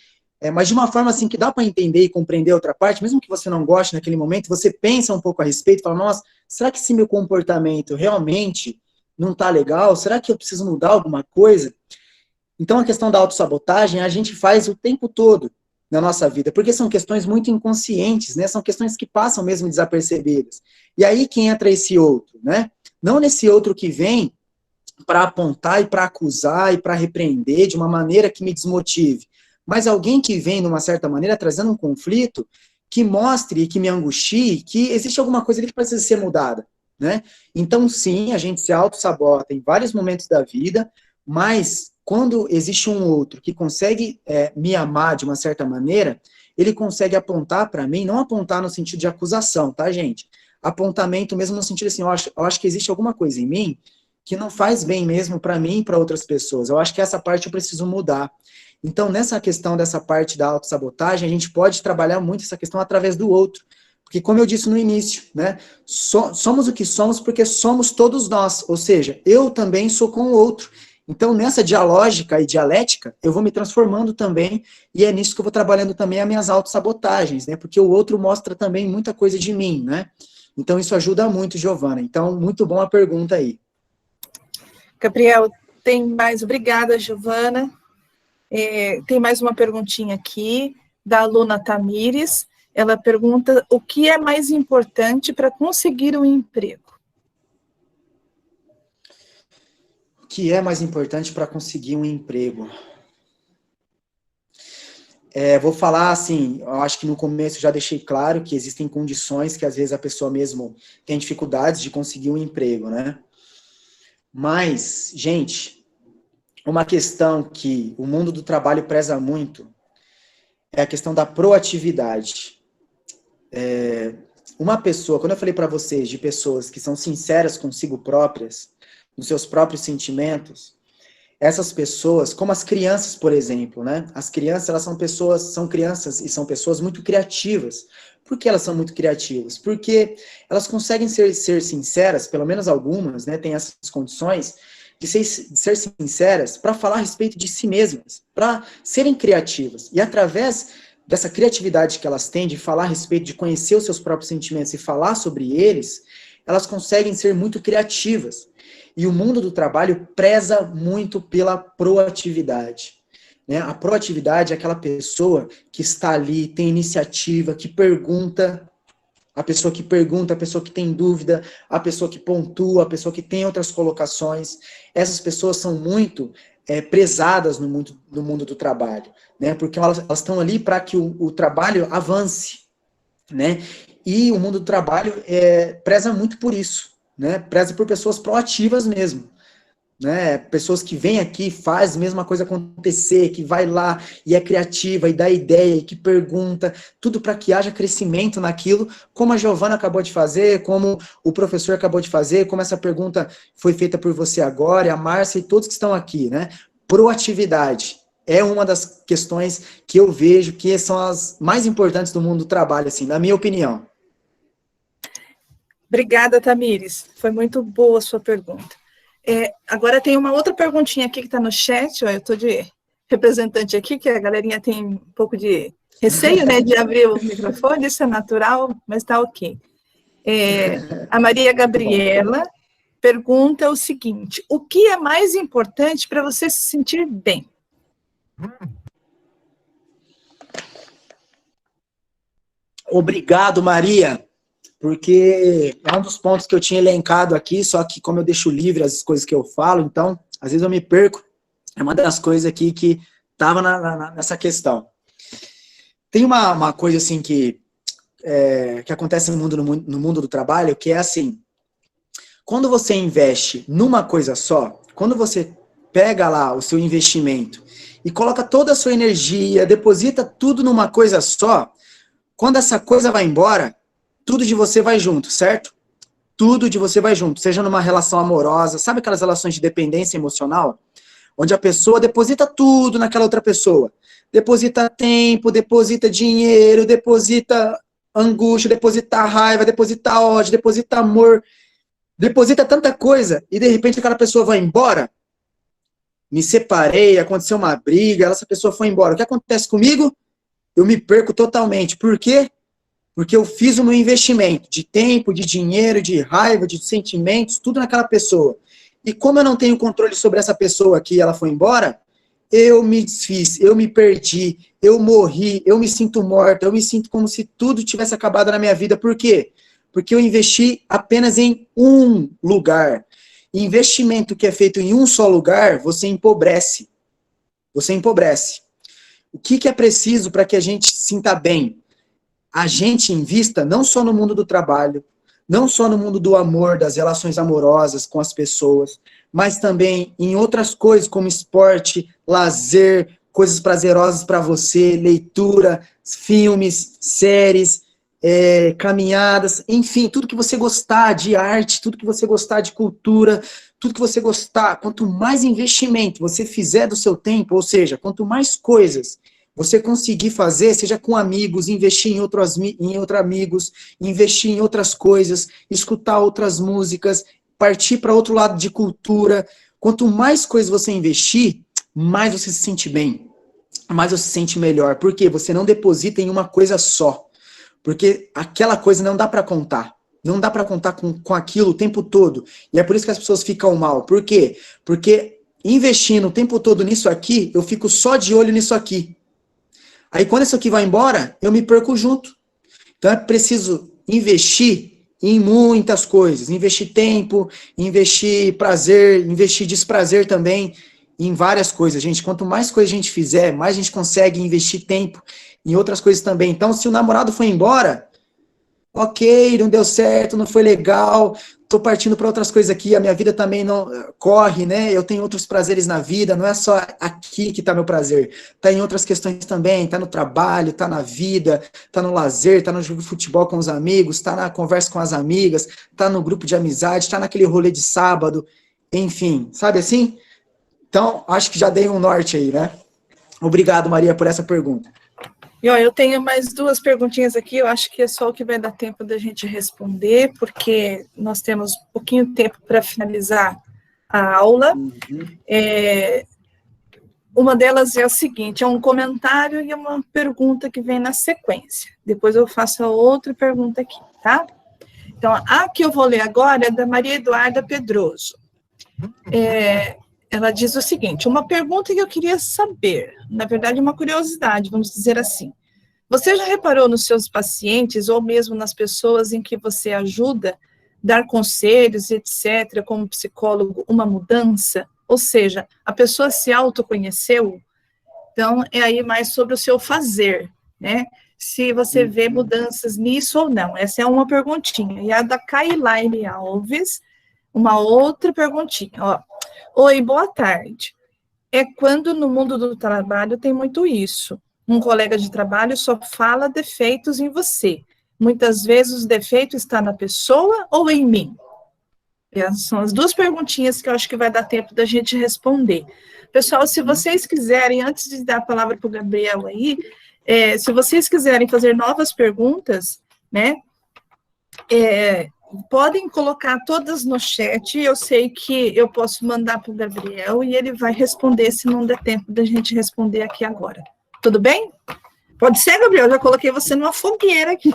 mas de uma forma assim que dá para entender e compreender a outra parte, mesmo que você não goste naquele momento, você pensa um pouco a respeito, fala, nossa, será que esse meu comportamento realmente não tá legal? Será que eu preciso mudar alguma coisa? Então, a questão da autossabotagem a gente faz o tempo todo na nossa vida, porque são questões muito inconscientes, né? São questões que passam mesmo desapercebidas. E aí que entra esse outro, né? Não nesse outro que vem para apontar e para acusar e para repreender de uma maneira que me desmotive, mas alguém que vem, de uma certa maneira, trazendo um conflito que mostre e que me angustie que existe alguma coisa ali que precisa ser mudada, né? Então, sim, a gente se autossabota em vários momentos da vida, mas quando existe um outro que consegue me amar de uma certa maneira, ele consegue apontar para mim, não apontar no sentido de acusação, tá, gente? Apontamento mesmo no sentido assim, eu acho que existe alguma coisa em mim que não faz bem mesmo para mim e para outras pessoas. Eu acho que essa parte eu preciso mudar. Então, nessa questão dessa parte da autossabotagem, a gente pode trabalhar muito essa questão através do outro. Porque, como eu disse no início, né, somos o que somos porque somos todos nós. Ou seja, eu também sou com o outro. Então, nessa dialógica e dialética, eu vou me transformando também, e é nisso que eu vou trabalhando também as minhas autossabotagens, né? Porque o outro mostra também muita coisa de mim, né? Então, isso ajuda muito, Giovana. Então, muito bom a pergunta aí. Gabriel, tem mais? Obrigada, Giovana. Tem mais uma perguntinha aqui, da aluna Tamires. Ela pergunta: o que é mais importante para conseguir um emprego? O que é mais importante para conseguir um emprego? Vou falar assim, eu acho que no começo já deixei claro que existem condições que às vezes a pessoa mesmo tem dificuldades de conseguir um emprego, né? Mas, gente, uma questão que o mundo do trabalho preza muito é a questão da proatividade. Uma pessoa, quando eu falei para vocês de pessoas que são sinceras consigo próprias, nos seus próprios sentimentos, essas pessoas, como as crianças, por exemplo, né? As crianças, elas são crianças e são pessoas muito criativas. Por que elas são muito criativas? Porque elas conseguem ser sinceras, pelo menos algumas, né? Tem essas condições de ser sinceras para falar a respeito de si mesmas, para serem criativas. E através dessa criatividade que elas têm de falar a respeito, de conhecer os seus próprios sentimentos e falar sobre eles, elas conseguem ser muito criativas. E o mundo do trabalho preza muito pela proatividade, né? A proatividade é aquela pessoa que está ali, tem iniciativa, que pergunta, a pessoa que tem dúvida, a pessoa que pontua, a pessoa que tem outras colocações. Essas pessoas são muito prezadas no mundo do trabalho, né? Porque elas estão ali para que o trabalho avance, né? E o mundo do trabalho preza muito por isso, né? Preza por pessoas proativas mesmo. né? Pessoas que vêm aqui, faz a mesma coisa acontecer, que vai lá e é criativa e dá ideia e que pergunta, tudo para que haja crescimento naquilo, como a Giovana acabou de fazer, como o professor acabou de fazer, como essa pergunta foi feita por você agora, e a Márcia e todos que estão aqui, né? Proatividade é uma das questões que eu vejo que são as mais importantes do mundo do trabalho, assim, na minha opinião. Obrigada, Tamires. Foi muito boa a sua pergunta. Agora tem uma outra perguntinha aqui que está no chat, ó, eu estou de representante aqui, que a galerinha tem um pouco de receio, né, de abrir o microfone, isso é natural, mas está ok. A Maria Gabriela pergunta o seguinte: o que é mais importante para você se sentir bem? Obrigado, Maria, porque é um dos pontos que eu tinha elencado aqui, só que como eu deixo livre as coisas que eu falo, então, às vezes eu me perco, é uma das coisas aqui que estava nessa questão. Tem uma coisa, assim, que acontece no mundo do trabalho, que é assim, quando você investe numa coisa só, quando você pega lá o seu investimento e coloca toda a sua energia, deposita tudo numa coisa só, quando essa coisa vai embora, tudo de você vai junto, certo? Tudo de você vai junto, seja numa relação amorosa, sabe aquelas relações de dependência emocional? Onde a pessoa deposita tudo naquela outra pessoa. Deposita tempo, deposita dinheiro, deposita angústia, deposita raiva, deposita ódio, deposita amor, deposita tanta coisa, e de repente aquela pessoa vai embora. Me separei, aconteceu uma briga, essa pessoa foi embora. O que acontece comigo? Eu me perco totalmente. Por quê? Porque eu fiz o meu investimento de tempo, de dinheiro, de raiva, de sentimentos, tudo naquela pessoa. E como eu não tenho controle sobre essa pessoa que ela foi embora, eu me desfiz, eu me perdi, eu morri, eu me sinto morta, eu me sinto como se tudo tivesse acabado na minha vida. Por quê? Porque eu investi apenas em um lugar. Investimento que é feito em um só lugar, você empobrece. Você empobrece. O que é preciso para que a gente se sinta bem? A gente invista não só no mundo do trabalho, não só no mundo do amor, das relações amorosas com as pessoas, mas também em outras coisas como esporte, lazer, coisas prazerosas para você, leitura, filmes, séries, caminhadas, enfim, tudo que você gostar de arte, tudo que você gostar de cultura, tudo que você gostar, quanto mais investimento você fizer do seu tempo, ou seja, quanto mais coisas você conseguir fazer, seja com amigos, investir em outros amigos, investir em outras coisas, escutar outras músicas, partir para outro lado de cultura, quanto mais coisas você investir, mais você se sente bem, mais você se sente melhor. Por quê? Você não deposita em uma coisa só. Porque aquela coisa não dá para contar. Não dá para contar com aquilo o tempo todo. E é por isso que as pessoas ficam mal. Por quê? Porque investindo o tempo todo nisso aqui, eu fico só de olho nisso aqui. Aí quando isso aqui vai embora, eu me perco junto. Então é preciso investir em muitas coisas. Investir tempo, investir prazer, investir desprazer também em várias coisas, gente. Quanto mais coisa a gente fizer, mais a gente consegue investir tempo em outras coisas também. Então, se o namorado foi embora, ok, não deu certo, não foi legal, tô partindo para outras coisas aqui, a minha vida também não corre, né? Eu tenho outros prazeres na vida, não é só aqui que tá meu prazer, tá em outras questões também, tá no trabalho, tá na vida, tá no lazer, tá no jogo de futebol com os amigos, tá na conversa com as amigas, tá no grupo de amizade, tá naquele rolê de sábado, enfim, sabe assim? Então, acho que já dei um norte aí, né? Obrigado, Maria, por essa pergunta. E ó, eu tenho mais duas perguntinhas aqui, eu acho que é só o que vai dar tempo da gente responder, porque nós temos pouquinho tempo para finalizar a aula. Uma delas é a seguinte, é um comentário e uma pergunta que vem na sequência. Depois eu faço a outra pergunta aqui, tá? Então, a que eu vou ler agora é da Maria Eduarda Pedroso. Ela diz o seguinte: uma pergunta que eu queria saber, na verdade uma curiosidade, vamos dizer assim. Você já reparou nos seus pacientes ou mesmo nas pessoas em que você ajuda, dar conselhos, etc., como psicólogo, uma mudança? Ou seja, a pessoa se autoconheceu? Então, é aí mais sobre o seu fazer, né? Se você vê mudanças nisso ou não. Essa é uma perguntinha. E a da Kailaine Alves, uma outra perguntinha, ó. Oi, boa tarde. É quando no mundo do trabalho tem muito isso. Um colega de trabalho só fala defeitos em você. Muitas vezes o defeito está na pessoa ou em mim? Essas são as duas perguntinhas que eu acho que vai dar tempo da gente responder. Pessoal, se vocês quiserem, antes de dar a palavra para o Gabriel aí, se vocês quiserem fazer novas perguntas, né, podem colocar todas no chat. Eu sei que eu posso mandar para o Gabriel e ele vai responder se não der tempo da gente responder aqui agora. Tudo bem? Pode ser, Gabriel? Eu já coloquei você numa fogueira aqui.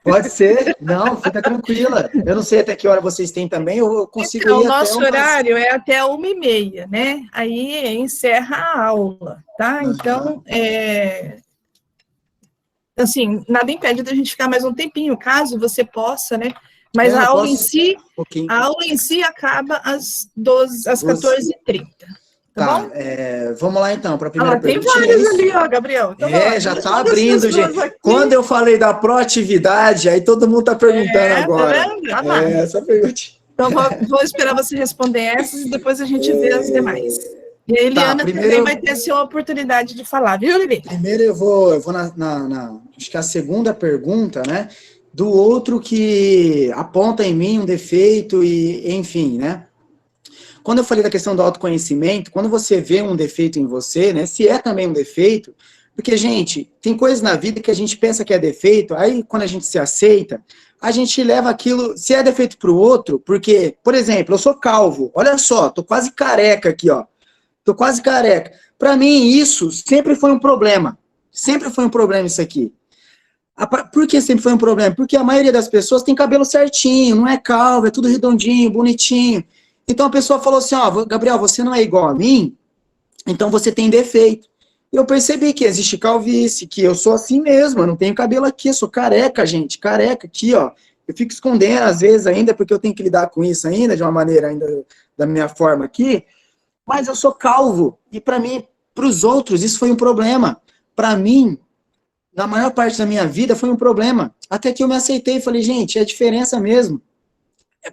Pode ser, não, fica tranquila. Eu não sei até que hora vocês têm também, eu consigo Então, ir o até nosso horário é até 1h30, né? Aí encerra a aula, tá? Então, assim, nada impede da gente ficar mais um tempinho, caso você possa, né? Mas a aula em si acaba às 14h30. Tá bom? Vamos lá então, para a primeira pergunta. Tem vários ali, ó, Gabriel. Então, já está abrindo, gente. Aqui. Quando eu falei da proatividade, aí todo mundo está perguntando agora. Tá vendo? Essa pergunta. Então, vou esperar você responder essas e depois a gente vê as demais. E a Eliana também vai ter sua oportunidade de falar, viu, Lili? Primeiro eu vou acho que a segunda pergunta, né? Do outro que aponta em mim um defeito e, enfim, né? Quando eu falei da questão do autoconhecimento, quando você vê um defeito em você, né, se é também um defeito, porque, gente, tem coisas na vida que a gente pensa que é defeito, aí quando a gente se aceita, a gente leva aquilo, se é defeito para o outro, porque, por exemplo, eu sou calvo, olha só, tô quase careca aqui, ó, tô quase careca. Para mim, isso sempre foi um problema isso aqui. Por que sempre foi um problema? Porque a maioria das pessoas tem cabelo certinho, não é calvo, é tudo redondinho, bonitinho. Então a pessoa falou assim, ó, Gabriel, você não é igual a mim, então você tem defeito. Eu percebi que existe calvície, que eu sou assim mesmo, eu não tenho cabelo aqui, eu sou careca, gente, careca aqui, ó. Eu fico escondendo às vezes ainda, porque eu tenho que lidar com isso ainda, de uma maneira ainda da minha forma aqui, mas eu sou calvo, e para mim, para os outros, isso foi um problema. Para mim, na maior parte da minha vida, foi um problema. Até que eu me aceitei e falei, gente, é diferença mesmo.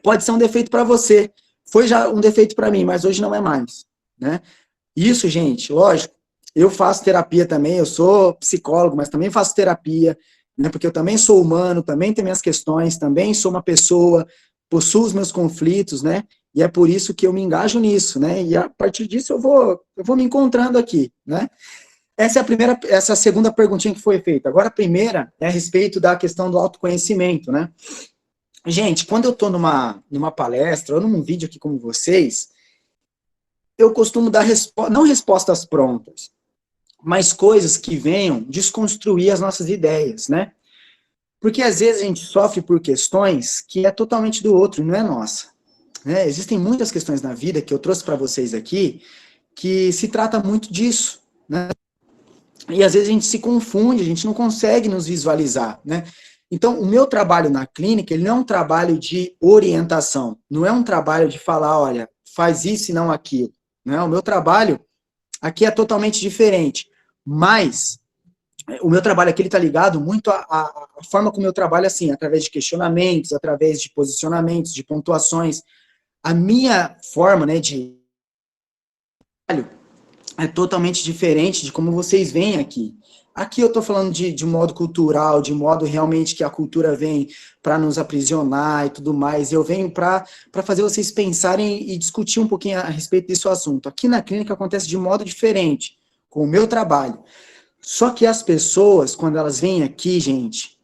Pode ser um defeito para você. Foi já um defeito para mim, mas hoje não é mais, né? Isso, gente, lógico, eu faço terapia também, eu sou psicólogo, mas também faço terapia, né? Porque eu também sou humano, também tenho minhas questões, também sou uma pessoa, possuo os meus conflitos, né? E é por isso que eu me engajo nisso, né? E a partir disso eu vou me encontrando aqui, né? Essa é a segunda perguntinha que foi feita. Agora a primeira é a respeito da questão do autoconhecimento, né? Gente, quando eu estou numa palestra ou num vídeo aqui como vocês, eu costumo dar não respostas prontas, mas coisas que venham desconstruir as nossas ideias, né? Porque às vezes a gente sofre por questões que é totalmente do outro, não é nossa. Né? Existem muitas questões na vida que eu trouxe para vocês aqui que se trata muito disso, né? E às vezes a gente se confunde, a gente não consegue nos visualizar, né? Então, o meu trabalho na clínica, ele não é um trabalho de orientação, não é um trabalho de falar, olha, faz isso e não aquilo, né? O meu trabalho aqui é totalmente diferente, mas o meu trabalho aqui está ligado muito à forma como eu trabalho, assim, através de questionamentos, através de posicionamentos, de pontuações. A minha forma, né, de trabalho é totalmente diferente de como vocês veem aqui. Aqui eu estou falando de modo cultural, de modo realmente que a cultura vem para nos aprisionar e tudo mais. Eu venho para fazer vocês pensarem e discutir um pouquinho a respeito desse assunto. Aqui na clínica acontece de modo diferente, com o meu trabalho. Só que as pessoas, quando elas vêm aqui, gente,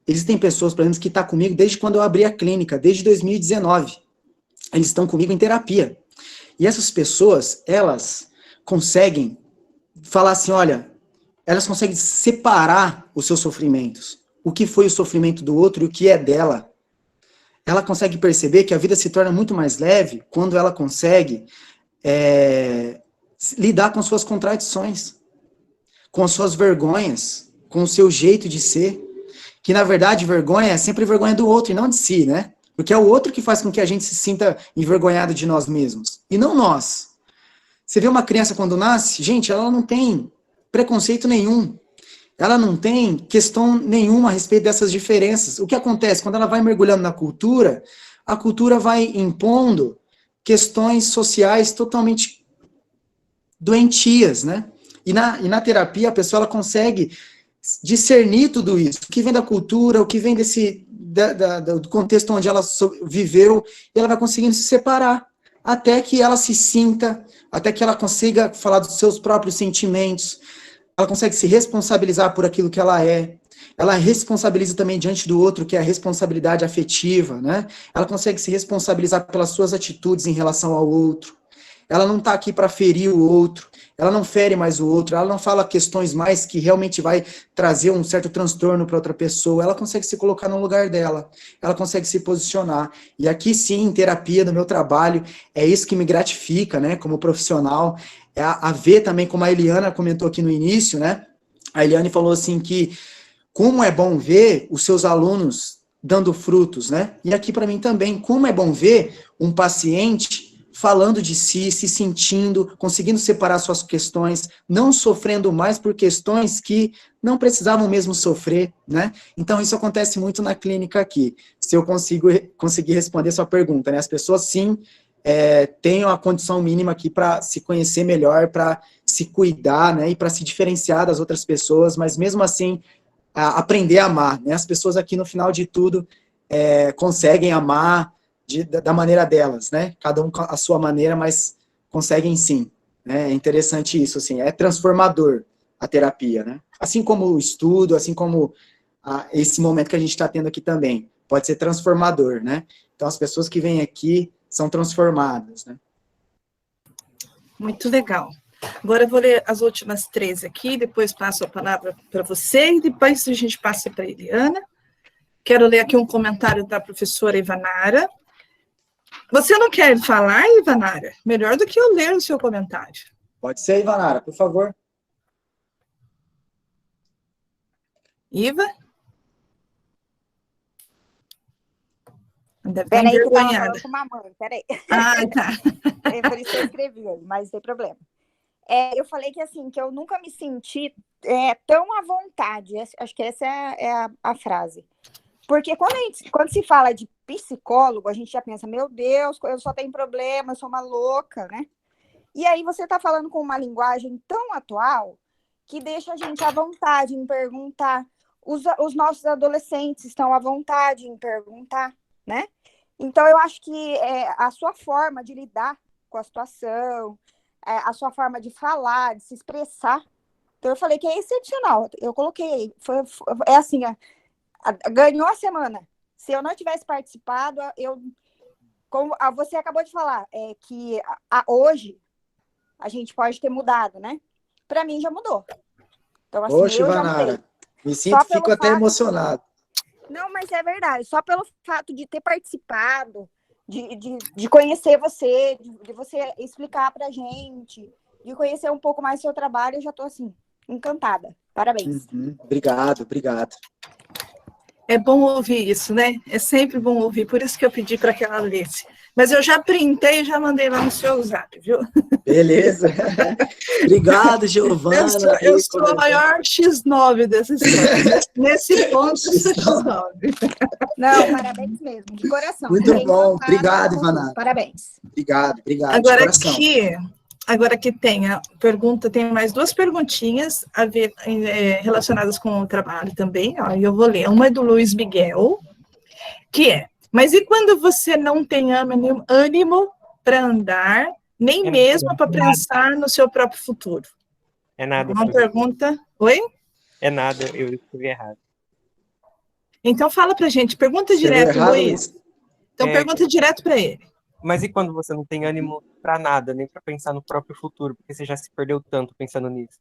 existem pessoas, por exemplo, que estão comigo desde quando eu abri a clínica, desde 2019. Eles estão comigo em terapia. E essas pessoas, elas conseguem falar assim, olha, elas conseguem separar os seus sofrimentos. O que foi o sofrimento do outro e o que é dela. Ela consegue perceber que a vida se torna muito mais leve quando ela consegue lidar com suas contradições, com suas vergonhas, com o seu jeito de ser. Que, na verdade, vergonha é sempre vergonha do outro e não de si, né? Porque é o outro que faz com que a gente se sinta envergonhado de nós mesmos. E não nós. Você vê uma criança quando nasce, gente, ela não tem preconceito nenhum. Ela não tem questão nenhuma a respeito dessas diferenças. O que acontece? Quando ela vai mergulhando na cultura, a cultura vai impondo questões sociais totalmente doentias, né? E na terapia, a pessoa ela consegue discernir tudo isso, o que vem da cultura, o que vem do contexto onde ela viveu, e ela vai conseguindo se separar, até que ela se sinta, até que ela consiga falar dos seus próprios sentimentos, ela consegue se responsabilizar por aquilo que ela responsabiliza também diante do outro, que é a responsabilidade afetiva, né? Ela consegue se responsabilizar pelas suas atitudes em relação ao outro, ela não está aqui para ferir o outro, ela não fere mais o outro, ela não fala questões mais que realmente vai trazer um certo transtorno para outra pessoa, ela consegue se colocar no lugar dela, ela consegue se posicionar. E aqui sim, em terapia, no meu trabalho, é isso que me gratifica, né, como profissional, é a ver também, como a Eliana comentou aqui no início, né, a Eliane falou assim que como é bom ver os seus alunos dando frutos, né, e aqui para mim também, como é bom ver um paciente falando de si, se sentindo, conseguindo separar suas questões, não sofrendo mais por questões que não precisavam mesmo sofrer, né? Então, isso acontece muito na clínica aqui. Se eu conseguir responder sua pergunta, né? As pessoas, sim, têm a condição mínima aqui para se conhecer melhor, para se cuidar, né? E para se diferenciar das outras pessoas, mas mesmo assim, aprender a amar, né? As pessoas aqui, no final de tudo, conseguem amar da maneira delas, né? Cada um a sua maneira, mas conseguem sim. Né? É interessante isso, assim, é transformador a terapia, né? Assim como o estudo, assim como esse momento que a gente está tendo aqui também, pode ser transformador, né? Então, as pessoas que vêm aqui são transformadas, né? Muito legal. Agora eu vou ler as últimas 3 aqui, depois passo a palavra para você, e depois a gente passa para a Eliana. Quero ler aqui um comentário da professora Ivanara. Você não quer falar, Ivanara? Melhor do que eu ler o seu comentário. Pode ser, Ivanara, por favor. Iva? Deve estar Peraí, que eu tava envergonhada. falando com uma mãe, peraí. Ah, tá. É por isso que eu escrevi aí, mas não tem problema. Eu falei que, assim, que eu nunca me senti tão à vontade. Acho que essa é a frase. Porque quando se fala de psicólogo, a gente já pensa, meu Deus, eu só tenho problema, eu sou uma louca, né? E aí você está falando com uma linguagem tão atual que deixa a gente à vontade em perguntar. Os nossos adolescentes estão à vontade em perguntar, né? Então, eu acho que a sua forma de lidar com a situação, a sua forma de falar, de se expressar. Então, eu falei que é excepcional. Eu coloquei, é assim, ganhou a semana. Se eu não tivesse participado, como você acabou de falar, que hoje a gente pode ter mudado, né? Para mim já mudou. Então, assim, Poxa, eu já Ivanara, mudei. me sinto, fico até emocionado. Não, mas é verdade. Só pelo fato de ter participado, de conhecer você, de você explicar pra gente, de conhecer um pouco mais do seu trabalho, eu já tô, assim, encantada. Parabéns. Obrigado. É bom ouvir isso, né? É sempre bom ouvir, por isso que eu pedi para que ela lesse. Mas eu já printei e já mandei lá no seu zap, viu? Beleza. Obrigado, Giovana. Eu sou a maior X9 dessa história. Nesse ponto, eu sou X9. Não, parabéns mesmo, de coração. Muito bom. Obrigado, Ivanara. Parabéns. Obrigado. Agora que tem a pergunta, tem mais 2 perguntinhas a ver, relacionadas com o trabalho também. Ó, eu vou ler. Uma é do Luiz Miguel, que é: mas e quando você não tem ânimo para andar, nem mesmo para pensar no seu próprio futuro? É nada. Uma pergunta. Oi? É nada, eu escrevi errado. Então fala pra gente, pergunta direto, Luiz. Então pergunta direto para ele. Mas e quando você não tem ânimo para nada, nem para pensar no próprio futuro, porque você já se perdeu tanto pensando nisso?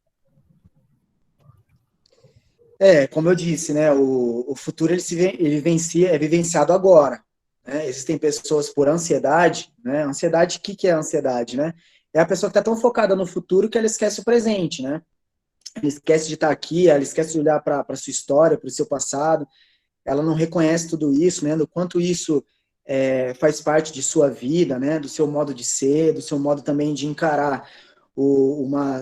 Como eu disse, né, o futuro ele é vivenciado agora. Né? Existem pessoas por ansiedade, né? Ansiedade, o que é ansiedade, né? É a pessoa que está tão focada no futuro que ela esquece o presente, né? Ela esquece de estar aqui, ela esquece de olhar para a sua história, para o seu passado, ela não reconhece tudo isso, né? Do quanto isso faz parte de sua vida, né? Do seu modo de ser, do seu modo também de encarar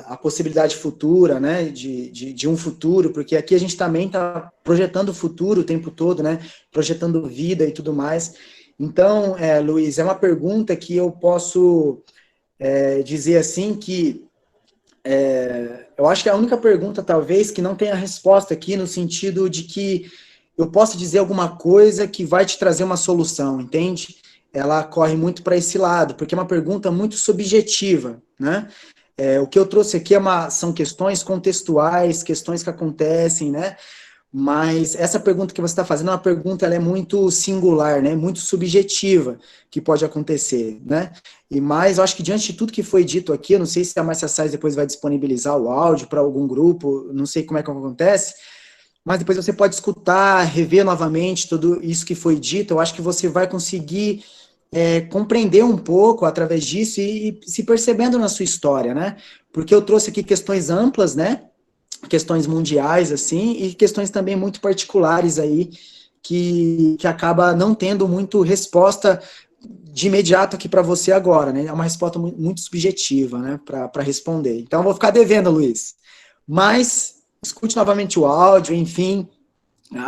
a possibilidade futura, né, de um futuro, porque aqui a gente também está projetando o futuro o tempo todo, né, projetando vida e tudo mais. Então, Luiz, é uma pergunta que eu posso dizer assim que eu acho que é a única pergunta, talvez, que não tenha resposta aqui, no sentido de que eu posso dizer alguma coisa que vai te trazer uma solução, entende? Ela corre muito para esse lado, porque é uma pergunta muito subjetiva, né? O que eu trouxe aqui são questões contextuais, questões que acontecem, né? Mas essa pergunta que você está fazendo é uma pergunta, ela é muito singular, né? Muito subjetiva, que pode acontecer, né? E mais, eu acho que diante de tudo que foi dito aqui, eu não sei se a Márcia Sais depois vai disponibilizar o áudio para algum grupo, não sei como é que acontece, mas depois você pode escutar, rever novamente tudo isso que foi dito, eu acho que você vai conseguir compreender um pouco através disso e se percebendo na sua história, né? Porque eu trouxe aqui questões amplas, né? Questões mundiais, assim, e questões também muito particulares aí, que acaba não tendo muito resposta de imediato aqui para você agora, né? É uma resposta muito subjetiva, né? Para responder. Então, eu vou ficar devendo, Luiz. Mas, escute novamente o áudio, enfim.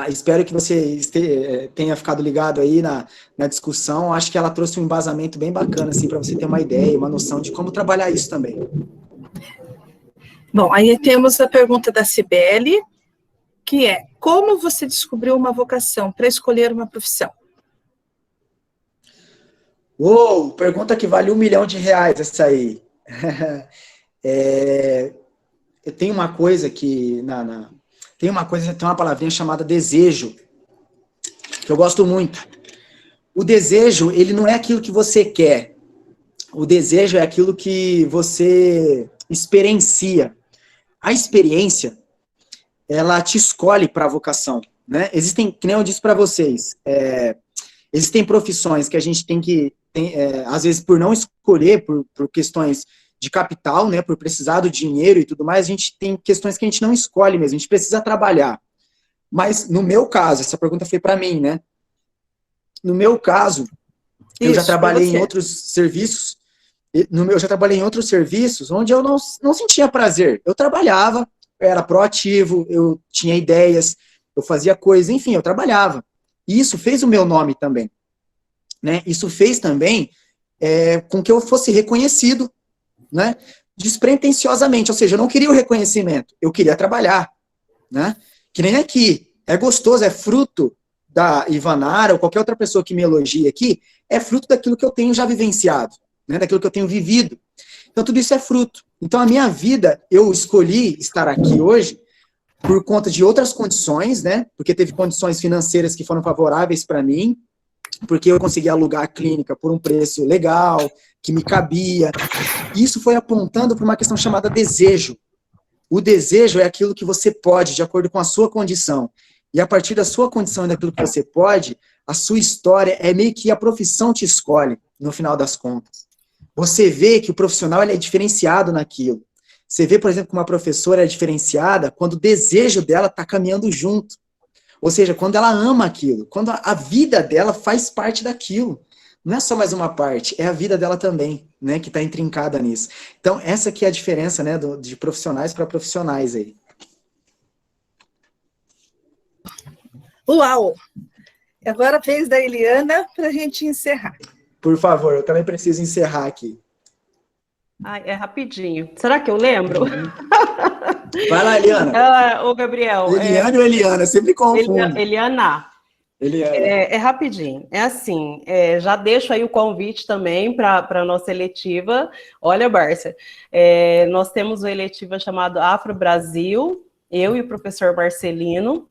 Espero que você tenha ficado ligado aí na discussão. Acho que ela trouxe um embasamento bem bacana, assim, para você ter uma ideia, uma noção de como trabalhar isso também. Bom, aí temos a pergunta da Cibele, que é: como você descobriu uma vocação para escolher uma profissão? Uou, pergunta que vale R$1 milhão essa aí. Eu tenho uma coisa que tem uma palavrinha chamada desejo, que eu gosto muito. O desejo, ele não é aquilo que você quer. O desejo é aquilo que você experiencia. A experiência, ela te escolhe para a vocação, né? Existem, que nem eu disse para vocês, existem profissões que a gente às vezes por não escolher, por questões de capital, né, por precisar do dinheiro e tudo mais, a gente tem questões que a gente não escolhe mesmo, a gente precisa trabalhar. Mas no meu caso, essa pergunta foi para mim, né? No meu caso, eu já trabalhei em outros serviços, onde eu não sentia prazer. Eu trabalhava, eu era proativo, eu tinha ideias, eu fazia coisas, enfim, eu trabalhava. E isso fez o meu nome também, né? Isso fez também com que eu fosse reconhecido, né? Despretensiosamente, ou seja, eu não queria o reconhecimento, eu queria trabalhar, né? Que nem aqui, é gostoso, é fruto da Ivanara ou qualquer outra pessoa que me elogie aqui, é fruto daquilo que eu tenho já vivenciado, né? Daquilo que eu tenho vivido. Então, tudo isso é fruto. Então, a minha vida, eu escolhi estar aqui hoje por conta de outras condições, né? Porque teve condições financeiras que foram favoráveis para mim, porque eu consegui alugar a clínica por um preço legal, que me cabia. Isso foi apontando para uma questão chamada desejo. O desejo é aquilo que você pode, de acordo com a sua condição. E a partir da sua condição e daquilo que você pode, a sua história é meio que a profissão te escolhe, no final das contas. Você vê que o profissional ele é diferenciado naquilo. Você vê, por exemplo, que uma professora é diferenciada quando o desejo dela está caminhando junto. Ou seja, quando ela ama aquilo, quando a vida dela faz parte daquilo. Não é só mais uma parte, é a vida dela também, né, que está intrincada nisso. Então, essa aqui é a diferença, né, de profissionais para profissionais aí. Uau! Agora a vez da Eliana para a gente encerrar. Por favor, eu também preciso encerrar aqui. Ai, é rapidinho. Será que eu lembro? Vai lá, Eliana. Ô, Gabriel. Eliana ou Eliana? Sempre confundo. Eliana. É rapidinho. É assim, já deixo aí o convite também para a nossa eletiva. Olha, Bárcia, nós temos uma eletiva chamada Afro Brasil, eu e o professor Marcelino.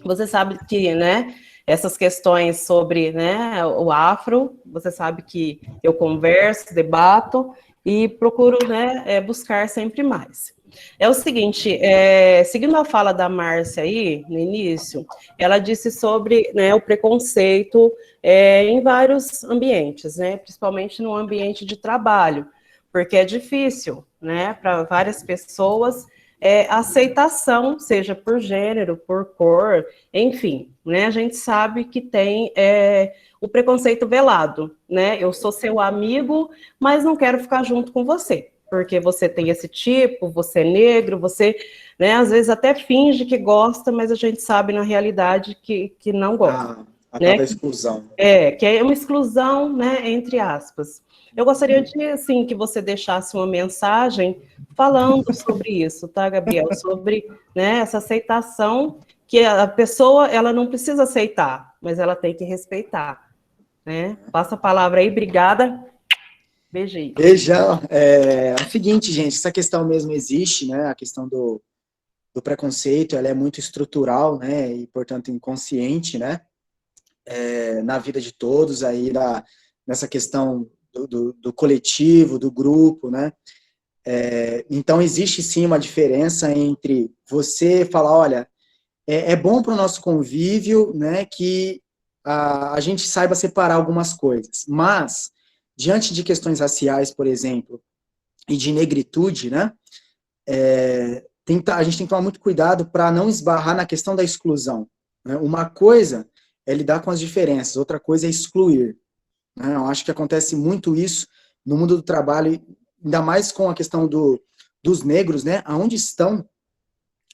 Você sabe que, né, essas questões sobre, né, o afro, você sabe que eu converso, debato e procuro, né, buscar sempre mais. É o seguinte, seguindo a fala da Márcia aí, no início, ela disse sobre, né, o preconceito em vários ambientes, né, principalmente no ambiente de trabalho, porque é difícil, né, para várias pessoas, a aceitação, seja por gênero, por cor, enfim, né, a gente sabe que tem o preconceito velado, né, eu sou seu amigo, mas não quero ficar junto com você, porque você tem esse tipo, você é negro, você, né, às vezes até finge que gosta, mas a gente sabe na realidade que não gosta. A tal da exclusão. Que é uma exclusão, né, entre aspas. Eu gostaria de, assim, que você deixasse uma mensagem falando sobre isso, tá, Gabriel? Sobre, né, essa aceitação que a pessoa, ela não precisa aceitar, mas ela tem que respeitar, né? Passa a palavra aí, obrigada. Beijinho. Beijão. É o seguinte, gente, essa questão mesmo existe, né? A questão do preconceito, ela é muito estrutural, né? E, portanto, inconsciente, né? Na vida de todos, aí, nessa questão do coletivo, do grupo, né? Então, existe sim uma diferença entre você falar, olha, é bom para o nosso convívio, né, que a gente saiba separar algumas coisas, mas, diante de questões raciais, por exemplo, e de negritude, né, a gente tem que tomar muito cuidado para não esbarrar na questão da exclusão, né? Uma coisa é lidar com as diferenças, outra coisa é excluir, né? Eu acho que acontece muito isso no mundo do trabalho, ainda mais com a questão dos negros, né, aonde estão,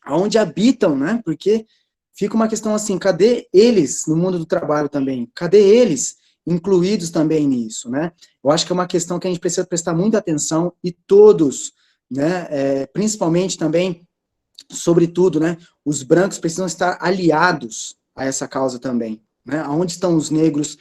aonde habitam, né, porque fica uma questão assim, cadê eles no mundo do trabalho também? Cadê eles incluídos também nisso, né? Eu acho que é uma questão que a gente precisa prestar muita atenção e todos, né, principalmente também, sobretudo, né, os brancos precisam estar aliados a essa causa também, né? Aonde estão os negros,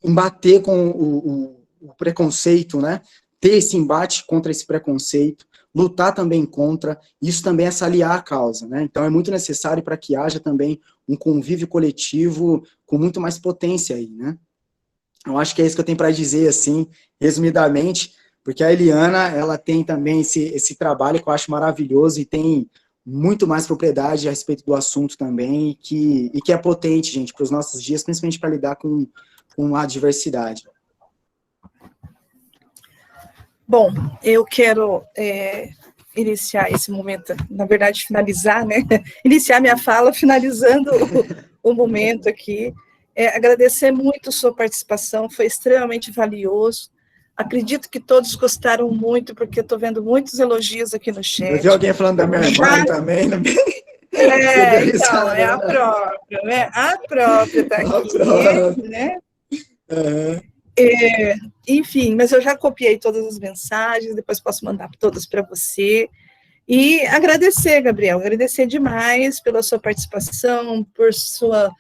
embater com o preconceito, né? Ter esse embate contra esse preconceito, lutar também contra, isso também é se aliar à causa, né? Então é muito necessário para que haja também um convívio coletivo com muito mais potência aí, né? Eu acho que é isso que eu tenho para dizer, assim, resumidamente, porque a Eliana, ela tem também esse trabalho que eu acho maravilhoso e tem muito mais propriedade a respeito do assunto também, e que é potente, gente, para os nossos dias, principalmente para lidar com a diversidade. Bom, eu quero iniciar esse momento, na verdade, finalizar, né? Iniciar minha fala finalizando o momento aqui. Agradecer muito a sua participação, foi extremamente valioso. Acredito que todos gostaram muito, porque eu estou vendo muitos elogios aqui no chat. Eu vi alguém falando da minha mãe também. Então, é a própria, né? A própria está aqui, né? Enfim, mas eu já copiei todas as mensagens, depois posso mandar todas para você. E agradecer, Gabriel, agradecer demais pela sua participação, por sua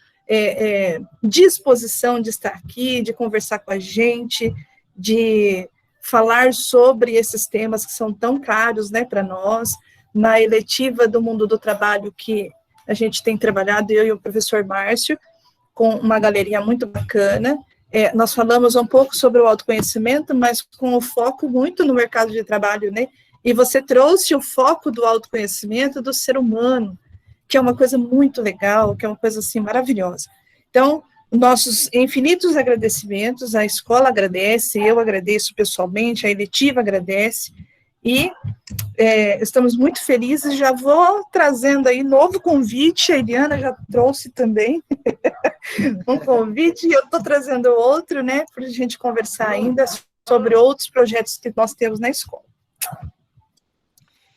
disposição de estar aqui, de conversar com a gente, de falar sobre esses temas que são tão caros, né, para nós, na eletiva do mundo do trabalho que a gente tem trabalhado, eu e o professor Márcio, com uma galeria muito bacana. Nós falamos um pouco sobre o autoconhecimento, mas com o foco muito no mercado de trabalho, né? E você trouxe o foco do autoconhecimento do ser humano, que é uma coisa muito legal, que é uma coisa, assim, maravilhosa. Então, nossos infinitos agradecimentos, a escola agradece, eu agradeço pessoalmente, a eletiva agradece, e estamos muito felizes. Já vou trazendo aí novo convite, a Eliana já trouxe também um convite, e eu estou trazendo outro, né, para a gente conversar ainda sobre outros projetos que nós temos na escola.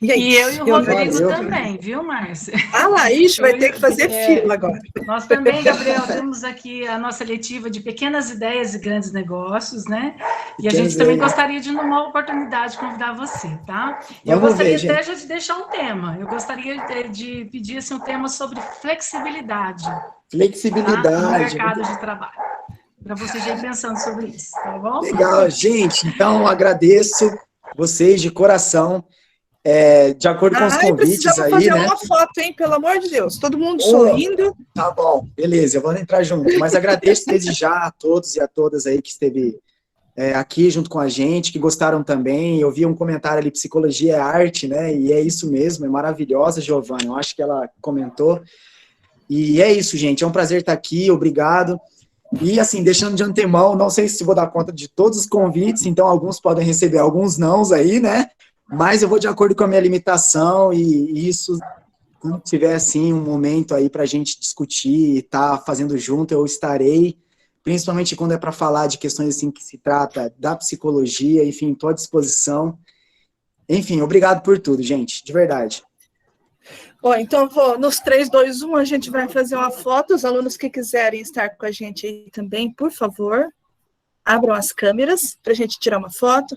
E eu e o Rodrigo também, viu, Márcia? A Laís vai ter que fazer fila agora. Nós também, Gabriel, temos aqui a nossa letiva de pequenas ideias e grandes negócios, né? E a gente também gostaria de, numa oportunidade, convidar você, tá? Eu gostaria até já de deixar um tema. Eu gostaria de pedir assim, um tema sobre flexibilidade. Flexibilidade. Tá? No mercado de trabalho. Para você já ir pensando sobre isso, tá bom? Legal, gente. Então, agradeço vocês de coração. De acordo com os convites aí, fazer, né? Uma foto, hein? Pelo amor de Deus. Todo mundo sorrindo. Tá bom, beleza, eu vou entrar junto. Mas agradeço desde já a todos e a todas aí que esteve aqui junto com a gente, que gostaram também. Eu vi um comentário ali, psicologia é arte, né? E é isso mesmo, é maravilhosa, Giovana. Eu acho que ela comentou. E é isso, gente. É um prazer estar aqui, obrigado. E, assim, deixando de antemão, não sei se vou dar conta de todos os convites, então alguns podem receber, alguns nãos aí, né? Mas eu vou de acordo com a minha limitação, e isso, quando tiver, assim, um momento aí para a gente discutir e estar fazendo junto, eu estarei, principalmente quando é para falar de questões, assim, que se trata da psicologia, enfim, estou à disposição. Enfim, obrigado por tudo, gente, de verdade. Bom, então nos 3, 2, 1, a gente vai fazer uma foto. Os alunos que quiserem estar com a gente aí também, por favor, abram as câmeras para a gente tirar uma foto.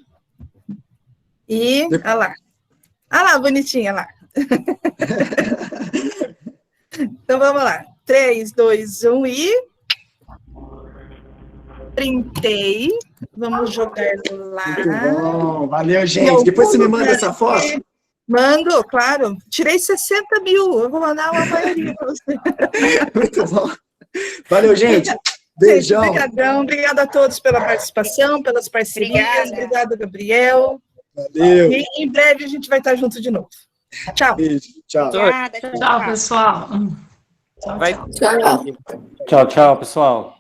E, olha lá. Olha lá, bonitinha lá. Então, vamos lá. 3, 2, 1 e... Printei. Vamos jogar lá. Muito bom. Valeu, gente. Depois você me manda essa foto? Mando, claro. Tirei 60 mil. Eu vou mandar uma maioria para você. Muito bom. Valeu, gente. Beijão. Obrigadão. Obrigada a todos pela participação, pelas parcerias. Obrigada, Gabriel. Valeu. E em breve a gente vai estar junto de novo. Tchau. Beijo. Tchau. Tchau, pessoal. Tchau, tchau, pessoal.